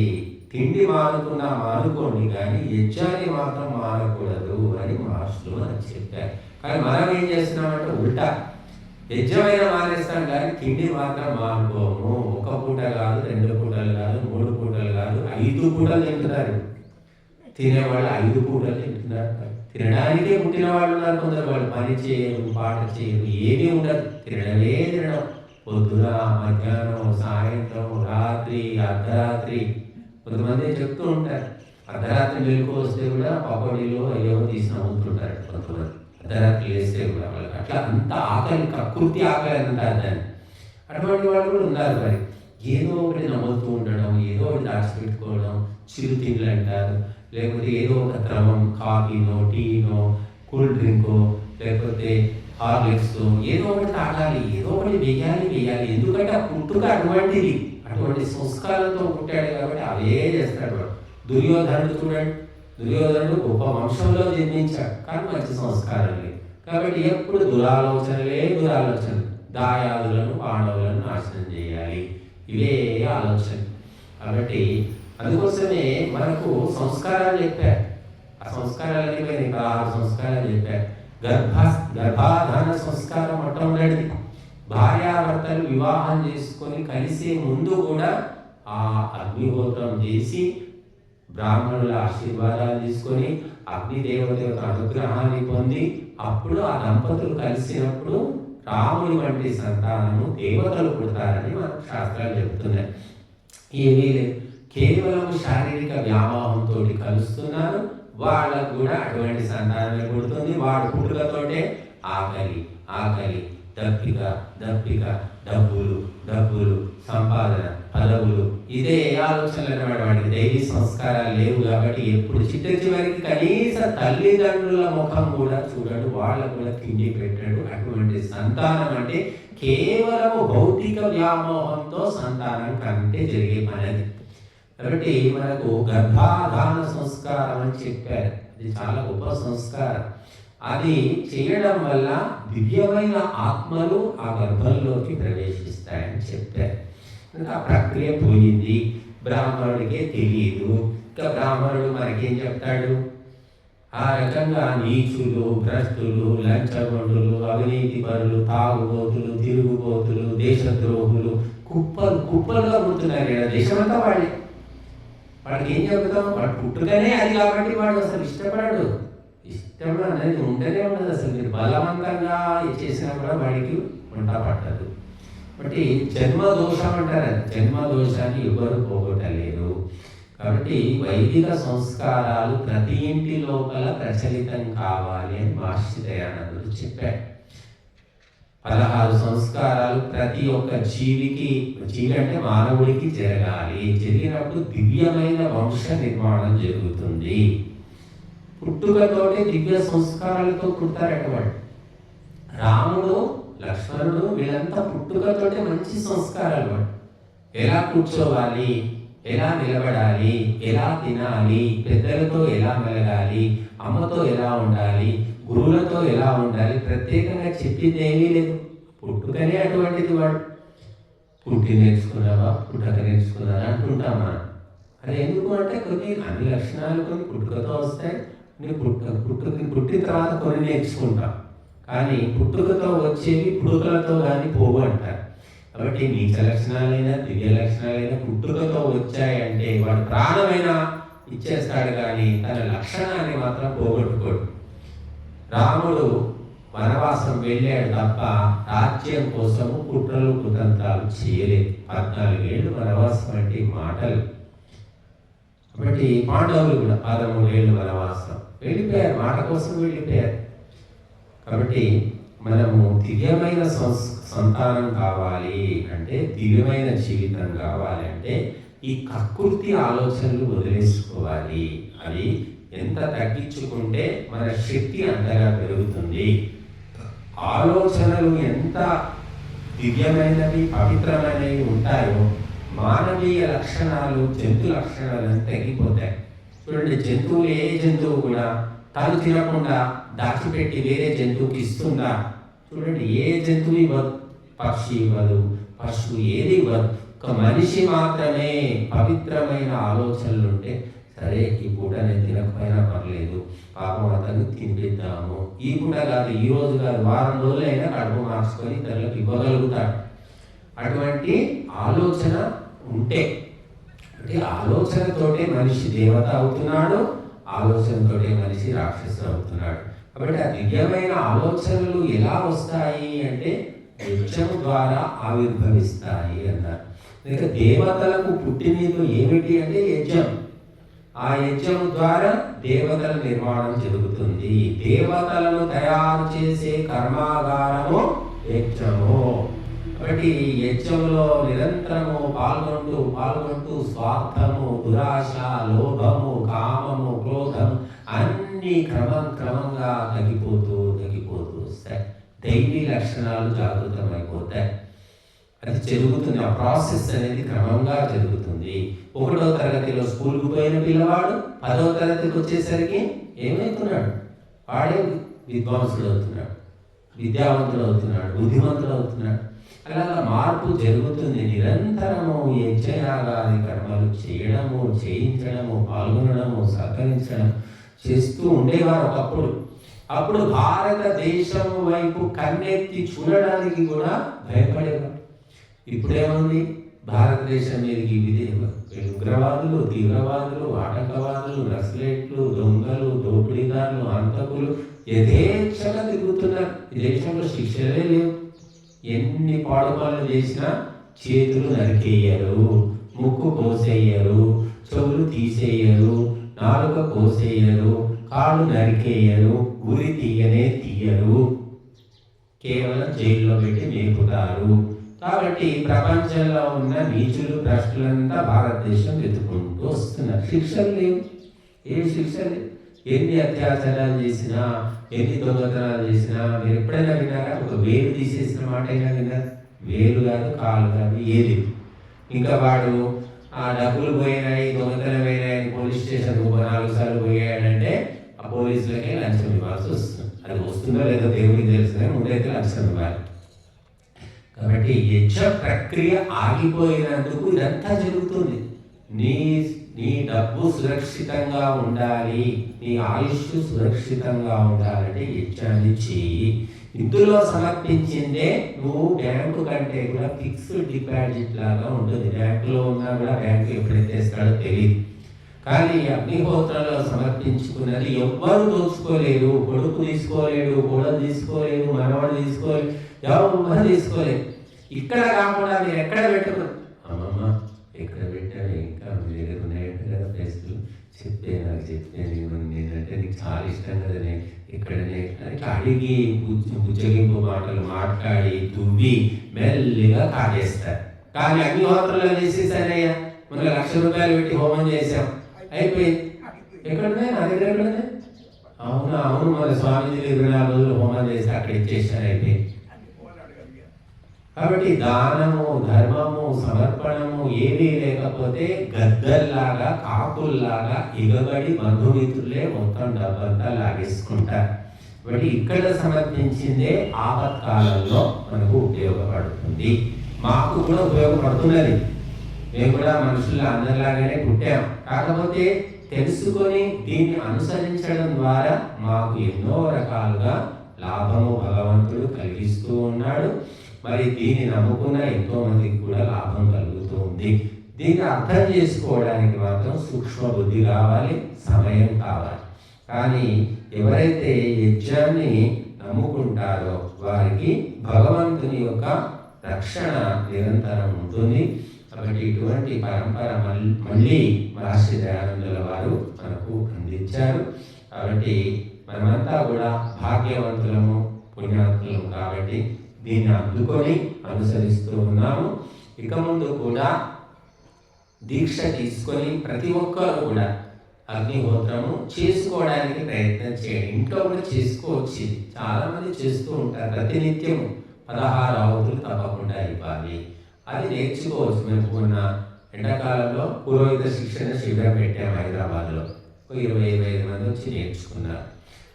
[SPEAKER 1] తిండి మానుకోండి, కానీ యజ్ఞాన్ని మాత్రం మానకూడదు అని మహర్షులు మనకు చెప్పారు. కానీ మనం ఏం చేస్తున్నామంటే ఉల్టా, యజ్ఞమైన మానేస్తాం కానీ తిండి మాత్రం మానుకోము. 1 పూట కాదు, 2 పూటలు కాదు, 3 పూటలు కాదు, 5 పూటలు తింటున్నారు. తినేవాళ్ళు 5 పూటలు తింటున్నారు. తినడానికే పుట్టిన వాళ్ళు ఉన్నారు. కొందరు వాళ్ళు పని చేయరు, పాట చేయరు, ఏమీ ఉండదు, తినడం. పొద్దున, మధ్యాహ్నం, సాయంత్రం, రాత్రి, అర్ధరాత్రి. కొంతమంది చెప్తూ ఉంటారు, అర్ధరాత్రి మెలకు వస్తే కూడా పకోడీలో అయ్యో తీసి నవ్వుతుంటారు. కొంతమంది అర్ధరాత్రి వేస్తే కూడా వాళ్ళకి అట్లా అంత ఆకలి, ప్రకృతి ఆకలి అంటారు దాన్ని. అటువంటి వాళ్ళు కూడా ఉన్నారు. మరి ఏదో ఒకటి నవ్వుతూ ఉండడం, ఏదో ఒకటి దాచిపెట్టుకోవడం, చిరు తిండ్లు అంటారు, లేకపోతే ఏదో ఒక ద్రవం, కాఫీనో, టీనో, కూల్ డ్రింకో, లేకపోతే హార్లిక్స్, ఏదో ఒకటి తాగాలి, ఏదో ఒకటి వేయాలి. ఎందుకంటే ఆ పుట్టుక అటువంటిది, అటువంటి సంస్కారంతో పుట్టాడు కాబట్టి అవే చేస్తాడు వాడు. దుర్యోధనుడు చూడండి, దుర్యోధనుడు గొప్ప వంశంలో జన్మించాడు, కానీ మంచి సంస్కారం లేదు. కాబట్టి ఎప్పుడు దురాలోచనలే, దాయాదులను, పాండవులను నాశనం చేయాలి, ఇవే ఆలోచన. కాబట్టి అందుకోసమే మనకు సంస్కారాలు చెప్పారు. ఆ సంస్కారాలన్నీ 16 సంస్కారాలు చెప్పారు. గర్భాధాన సంస్కారం మొట్టమొదటిది. భార్యాభర్తలు వివాహం చేసుకొని కలిసే ముందు కూడా ఆ అగ్నిహోత్రం చేసి బ్రాహ్మణుల ఆశీర్వాదాలు తీసుకొని అగ్నిదేవత యొక్క అనుగ్రహాన్ని పొంది అప్పుడు ఆ దంపతులు కలిసినప్పుడు రాముడి వంటి సంతానము దేవతలు పుడతారని మనకు శాస్త్రాలు చెప్తున్నాయి. ఏమీ లేదు, కేవలం శారీరక వ్యామోహంతో కలుస్తున్నారు, వాళ్ళకు కూడా అటువంటి సంతానమే పుడుతుంది. వాడు పుట్టుకతోటే ఆకలి, దప్పిక, డబ్బులు, సంపాదన, పదవులు, ఇదే ఆలోచనలు అన్నమాట. వాడికి దైవీ సంస్కారాలు లేవు కాబట్టి ఎప్పుడు చివరికి కనీస తల్లిదండ్రుల ముఖం కూడా చూడడు, వాళ్ళకు కూడా తిండి పెట్టాడు. అటువంటి సంతానం అంటే కేవలము భౌతిక వ్యామోహంతో సంతానం కంటే జరిగే పని. కాబట్టి మనకు గర్భాధాన సంస్కారం అని చెప్పారు. అది చాలా గొప్ప సంస్కారం. అది చేయడం వల్ల దివ్యమైన ఆత్మలు ఆ గర్భంలోకి ప్రవేశిస్తాయని చెప్పారు. ఆ ప్రక్రియ పోయింది, బ్రాహ్మణుడికే తెలియదు. ఇంకా బ్రాహ్మణుడు మనకేం చెప్తాడు? ఆ రకంగా నీచులు, భ్రష్టులు, లంచగొండులు, అవినీతి పరులు, తాగుబోతులు, తిరుగుబోతులు, దేశద్రోహులు కుప్పలుగా పుడుతున్నారు కదా, దేశమంతా వాళ్ళే. వాడికి ఏం చెబుతాం? వాడు పుట్టుకనే అది కాబట్టి వాడు అసలు ఇష్టపడాడు. శ్రమ అనేది ఉండనే ఉండదు. అసలు మీరు బలవంతంగా చేసినా కూడా వాడికి వంట పట్టదు. కాబట్టి జన్మదోషం అంటారు. జన్మదోషాన్ని ఎవరు పోగొట్టలేరు. కాబట్టి వైదిక సంస్కారాలు ప్రతి ఇంటి లోపల ప్రచలితం కావాలి అని మహర్షి దయానందుడు చెప్పాడు. 16 సంస్కారాలు ప్రతి ఒక్క జీవి అంటే మానవుడికి జరగాలి. జరిగినప్పుడు దివ్యమైన వంశ నిర్మాణం జరుగుతుంది. పుట్టుకతోటే దివ్య సంస్కారాలతో పుడతారట వాడు. రాముడు, లక్ష్మణుడు వీళ్ళంతా పుట్టుకతోటే మంచి సంస్కారాలు. వాడు ఎలా కూర్చోవాలి, ఎలా నిలబడాలి, ఎలా తినాలి, పెద్దలతో ఎలా మెలగాలి, అమ్మతో ఎలా ఉండాలి, గురువులతో ఎలా ఉండాలి, ప్రత్యేకంగా చెప్పింది ఏమీ లేదు. పుట్టుకనే అటువంటిది. వాడు పుట్టి నేర్చుకున్నావా, పుట్టక నేర్చుకున్నావా అంటుంటామా? అది ఎందుకు అంటే కొన్ని అన్ని లక్షణాలు కొన్ని పుట్టుకతో వస్తాయి. పుట్టిన తర్వాత కొన్ని నేర్చుకుంటాం. కానీ పుట్టుకతో వచ్చేవి పుట్టుకలతో కానీ పోవు అంటారు. కాబట్టి నీచ లక్షణాలైనా దివ్య లక్షణాలైనా పుట్టుకతో వచ్చాయంటే వాడు ప్రాణమైనా ఇచ్చేస్తాడు, కానీ తన లక్షణాన్ని మాత్రం పోగొట్టుకోడు. రాముడు వనవాసం వెళ్ళాడు తప్ప రాజ్యం కోసము కుట్రలు కుతంత్రాలు చేయలేదు. 14 ఏళ్ళు వనవాసం అంటే మాటలు. కాబట్టి పాండవులు కూడా 13 ఏళ్ళు వనవాసం వెళ్ళిపోయారు, మాట కోసం వెళ్ళిపోయారు. కాబట్టి మనము దివ్యమైన సంతానం కావాలి అంటే, దివ్యమైన జీవితం కావాలి అంటే ఈ కకృతి ఆలోచనలు వదిలేసుకోవాలి. అవి ఎంత తగ్గించుకుంటే మన శక్తి అంతగా పెరుగుతుంది. ఆలోచనలు ఎంత దివ్యమైనవి, పవిత్రమైనవి ఉంటాయో మానవీయ లక్షణాలు, జంతు లక్షణాలు అని తగ్గిపోతాయి. చూడండి, జంతువులు ఏ జంతువు కూడా తాను తినకుండా దాచిపెట్టి వేరే జంతువుకి ఇస్తుందా? చూడండి, ఏ జంతువు ఇవ్వదు, పక్షి ఇవ్వదు, పశువు ఏది ఇవ్వదు. ఒక మనిషి మాత్రమే పవిత్రమైన ఆలోచనలు ఉంటే, సరే ఈ పూట నేను తినకపోయినా పర్లేదు, పాపం అతను తినిపిద్దాము, ఈ పూట కాదు, ఈ రోజు కాదు, వారం రోజులైనా కడుపు మార్చుకొని తనలకు ఇవ్వగలుగుతాడు. అటువంటి ఆలోచన ఉంటే, అంటే ఆలోచనతోటే మనిషి దేవత అవుతున్నాడు, ఆలోచనతోటే మనిషి రాక్షసుడు అవుతున్నాడు. కాబట్టి ఆ దివ్యమైన ఆలోచనలు ఎలా వస్తాయి అంటే యజ్ఞం ద్వారా ఆవిర్భవిస్తాయి అన్నారు. ఇక దేవతలకు పుట్టినీరు ఏమిటి అంటే యజ్ఞం. ఆ యజ్ఞం ద్వారా దేవతల నిర్మాణం జరుగుతుంది. దేవతలను తయారు చేసే కర్మాగారము యజ్ఞము. కాబట్టి యజ్ఞంలో నిరంతరము పాల్గొంటూ స్వార్థము, దురాశ, లోభము, కామము, క్రోధం అన్ని క్రమంగా తగ్గిపోతూ వస్తాయి. దైవీ లక్షణాలు జాగృతమైపోతాయి. అది జరుగుతుంది. ఆ ప్రాసెస్ అనేది క్రమంగా జరుగుతుంది. 1వ తరగతిలో స్కూల్కి పోయిన పిల్లవాడు 10వ తరగతికి వచ్చేసరికి ఏమవుతున్నాడు? వాడే విద్వాంసుడు అవుతున్నాడు, విద్యావంతుడు అవుతున్నాడు, బుద్ధిమంతుడు అవుతున్నాడు. అలాగా మార్పు జరుగుతుంది. నిరంతరము యజ్ఞయాగాది కర్మలు చేయడము, చేయించడము, పాల్గొనడము, సహకరించడం చేస్తూ ఉండేవారు ఒకప్పుడు. అప్పుడు భారతదేశం వైపు కన్నెత్తి చూడడానికి కూడా భయపడేవారు. ఇప్పుడేముంది? భారతదేశం మీదకి ఉగ్రవాదులు, తీవ్రవాదులు, ఆటంకవాదులు, నక్సలైట్లు, దొంగలు, దోపిడీదారులు, హంతకులు యథేచ్ఛగా తిరుగుతున్నారు. ఈ దేశంలో శిక్షలే లేవు. ఎన్ని పాడుపాలు చేసినా చేతులు నరికేయరు, ముక్కు కోసేయరు, చెవులు తీసేయరు, నాలుక కోసేయరు, కాళ్ళు నరికేయరు, ఉరి తీయరు, కేవలం జైల్లో పెట్టి మేపుతారు. కాబట్టి ప్రపంచంలో ఉన్న నీచులు, భ్రష్టులంతా భారతదేశం వెతుకుంటూ వస్తున్నారు. శిక్షలు లేవు. ఏ శిక్షలు? ఎన్ని అత్యాచారాలు చేసినా, ఎన్ని దొంగతనాలు చేసినా మీరు ఎప్పుడైనా విన్నారా? ఒక వేలు తీసేసిన మాట అయినా విన్నారు? వేలు కాదు, కాలు కాదు, ఏది. ఇంకా వాడు ఆ డబ్బులు పోయినాయి, దొంగతనం అయినాయి, పోలీస్ స్టేషన్ 4 సార్లు పోయాడంటే ఆ పోలీసులకే లంచం ఇవ్వాల్సి వస్తుంది. అది వస్తుందో లేదో దేవుడికి తెలుసు, కానీ ముందైతే లంచం ఇవ్వాలి. కాబట్టి యజ్ఞ ప్రక్రియ ఆగిపోయినందుకు ఇదంతా జరుగుతుంది. నీ డబ్బు సురక్షితంగా ఉండాలి, నీ ఆయుష్ సురక్షితంగా ఉండాలంటే యజ్ఞాన్ని చేయి. ఇందులో సమర్పించిందే నువ్వు బ్యాంకు కంటే కూడా ఫిక్స్డ్ డిపాజిట్ లాగా ఉంటుంది. బ్యాంకులో ఉన్నా కూడా బ్యాంకు ఎప్పుడైతే ఇస్తాడో తెలియదు. కానీ అగ్నిహోత్రంలో సమర్పించుకున్నది ఎవ్వరు దోచుకోలేరు. కొడుకు తీసుకోలేడు, కోడలు తీసుకోలేడు, మనవాడు తీసుకోలేడు, ఎవరు తీసుకోలేదు. ఇక్కడ కాకుండా మీరు ఎక్కడ పెట్టుకున్నారు? అమ్మమ్మ ఎక్కడ పెట్టాను, ఇంకా మీ దగ్గర ఉన్నాయంటే కదా ప్లేసులు నాకు చెప్పాను, నేనంటే నీకు చాలా ఇష్టం కదా, నేను ఇక్కడనే ఇట్లా అడిగి బుజ్జగింపు మాటలు మాట్లాడి దువ్వి మెల్లిగా కాజేస్తారు. కానీ అగ్నిహోత్రంలో చేసేసారయ్యా, మన ₹1,00,000 పెట్టి హోమం చేసాం, అయిపోయింది. ఎక్కడున్నాయి? నా దగ్గర ఎక్కడున్నాయి? అవును మన స్వామీజీలు 24 రోజులు హోమం చేసి అక్కడ ఇచ్చేసారు, అయిపోయింది. కాబట్టి దానము, ధర్మము, సమర్పణము ఏమీ లేకపోతే గద్దల్లాగా, కాకుల్లాగా ఎగబడి బంధుమిత్రులే మొత్తం డబ్బంతా లాగేసుకుంటారు. కాబట్టి ఇక్కడ సమర్పించిందే ఆపత్కాలంలో మనకు ఉపయోగపడుతుంది. మాకు కూడా ఉపయోగపడుతున్నది. మేము కూడా మనుషులు అందరిలాగానే పుట్టాం. కాకపోతే తెలుసుకొని దీన్ని అనుసరించడం ద్వారా మాకు ఎన్నో రకాలుగా లాభము భగవంతుడు కలిగిస్తూ ఉన్నాడు. మరి దీన్ని నమ్ముకున్న ఎంతో మందికి కూడా లాభం కలుగుతూ ఉంది. దీన్ని అర్థం చేసుకోవడానికి మాత్రం సూక్ష్మ బుద్ధి కావాలి, సమయం కావాలి. కానీ ఎవరైతే యజ్ఞాన్ని నమ్ముకుంటారో వారికి భగవంతుని యొక్క రక్షణ నిరంతరం ఉంటుంది. కాబట్టి ఇటువంటి పరంపర మళ్ళీ మహర్షి దయానందుల వారు మనకు అందించారు. కాబట్టి మనమంతా కూడా భాగ్యవంతులము, పుణ్యాత్ములము. కాబట్టి దీన్ని అందుకొని అనుసరిస్తూ ఉన్నాము. ఇక ముందు కూడా దీక్ష తీసుకొని ప్రతి ఒక్కరు కూడా అగ్నిహోత్రము చేసుకోవడానికి ప్రయత్నం చేయండి. ఇంట్లో కూడా చేసుకోవచ్చు. చాలా మంది చేస్తూ ఉంటారు. ప్రతినిత్యం 16 ఆహుతులు తప్పకుండా ఇవ్వాలి. అది నేర్చుకోవచ్చు. మేము మొన్న ఎండాకాలంలో పురోహిత శిక్షణ శిబిరం పెట్టాము హైదరాబాద్లో. 20-25 మంది వచ్చి నేర్చుకున్నారు.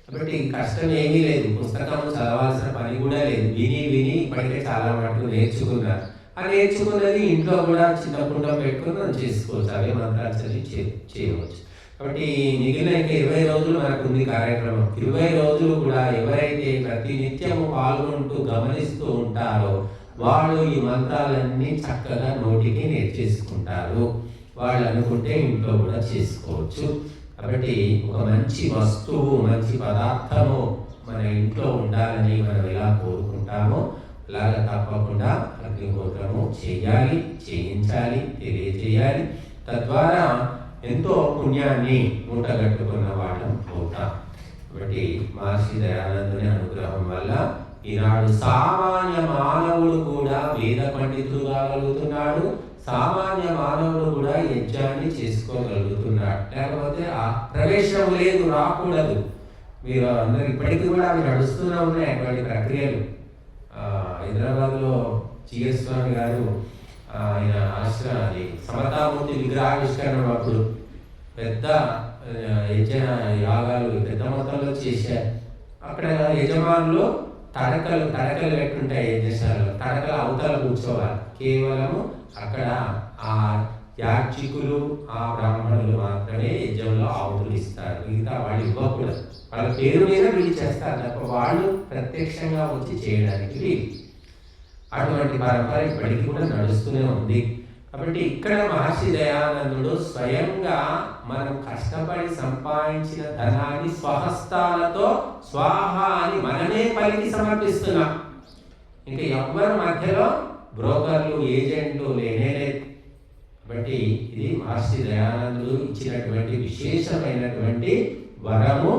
[SPEAKER 1] కాబట్టి కష్టం ఏమీ లేదు. పుస్తకం చదవాల్సిన పని కూడా లేదు. విని ఇప్పటికే చాలా మటుకు నేర్చుకున్నారు. ఆ నేర్చుకున్నది ఇంట్లో కూడా చిన్న కుండం పెట్టుకుని మనం చేసుకోవచ్చు. అవే మంత్రాలు చదివి చేయవచ్చు. కాబట్టి మిగిలిన ఇంకా 20 రోజులు మనకు ఉంది కార్యక్రమం. 20 రోజులు కూడా ఎవరైతే ప్రతి నిత్యము పాల్గొంటూ గమనిస్తూ ఉంటారో వాళ్ళు ఈ మంత్రాలన్నీ చక్కగా నోటికి నేర్చేసుకుంటారు. వాళ్ళు అనుకుంటే ఇంట్లో కూడా చేసుకోవచ్చు. కాబట్టి ఒక మంచి వస్తువు, మంచి పదార్థము మన ఇంట్లో ఉండాలని మనం ఎలా కోరుకుంటామో అలాగా తప్పకుండా అగ్నిహోత్రము చేయాలి, చేయించాలి, తెలియజేయాలి. తద్వారా ఎంతో పుణ్యాన్ని మూటగట్టుకున్న వాళ్ళం అవుతాం. కాబట్టి మహర్షి దయానందుని అనుగ్రహం వల్ల ఈనాడు సామాన్య మానవుడు కూడా వేద పండితుడు కాగలుగుతున్నాడు. సామాన్య మానవుడు కూడా యజ్ఞాన్ని చేసుకోగలుగుతున్నాడు. లేకపోతే ఆ ప్రవేశం లేదు, రాకూడదు. మీరు అందరూ ఇప్పటికీ కూడా అవి నడుస్తూనే ఉన్నాయి అటువంటి ప్రక్రియలు. హైదరాబాద్లో జిఎస్ స్వామి గారు ఆయన అది సమతామూర్తి విగ్రహావిష్కరణ అప్పుడు పెద్ద యజ్ఞ యాగాలు పెద్ద మొత్తంలో చేశారు. అక్కడ యజమానులు తడకలు పెట్టుంటాయి యజ్ఞశాలలో. తడకల అవతల కూర్చోవాలి. కేవలము అక్కడ ఆ యాచికులు, ఆ బ్రాహ్మణులు మాత్రమే యజ్ఞంలో ఆవుతులు ఇస్తారు. మిగతా వాళ్ళు ఇవ్వకూడదు. వాళ్ళ పేరు మీద వీళ్ళు చేస్తారు తప్ప వాళ్ళు ప్రత్యక్షంగా వచ్చి చేయడానికి వీలు. అటువంటి పరంపర ఇప్పటికీ కూడా నడుస్తూనే ఉంది. కాబట్టి ఇక్కడ మహర్షి దయానందుడు స్వయంగా మనం కష్టపడి సంపాదించిన ధనాన్ని స్వహస్తాలతో స్వాహ అని మనమే పలికి సమర్పిస్తున్నాం. ఇంకా ఎవ్వరి మధ్యలో బ్రోకర్లు, ఏజెంట్లు లేనేలేదు. కాబట్టి ఇది మహర్షి దయానందుడు ఇచ్చినటువంటి విశేషమైనటువంటి వరము.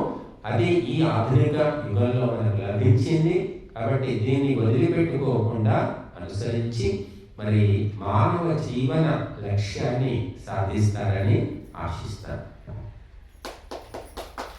[SPEAKER 1] అది ఈ ఆధునిక యుగంలో మనకు లభించింది. కాబట్టి దీన్ని వదిలిపెట్టుకోకుండా అనుసరించి మరి మానవ జీవన లక్ష్యాన్ని సాధిస్తారని ఆశిస్తాను.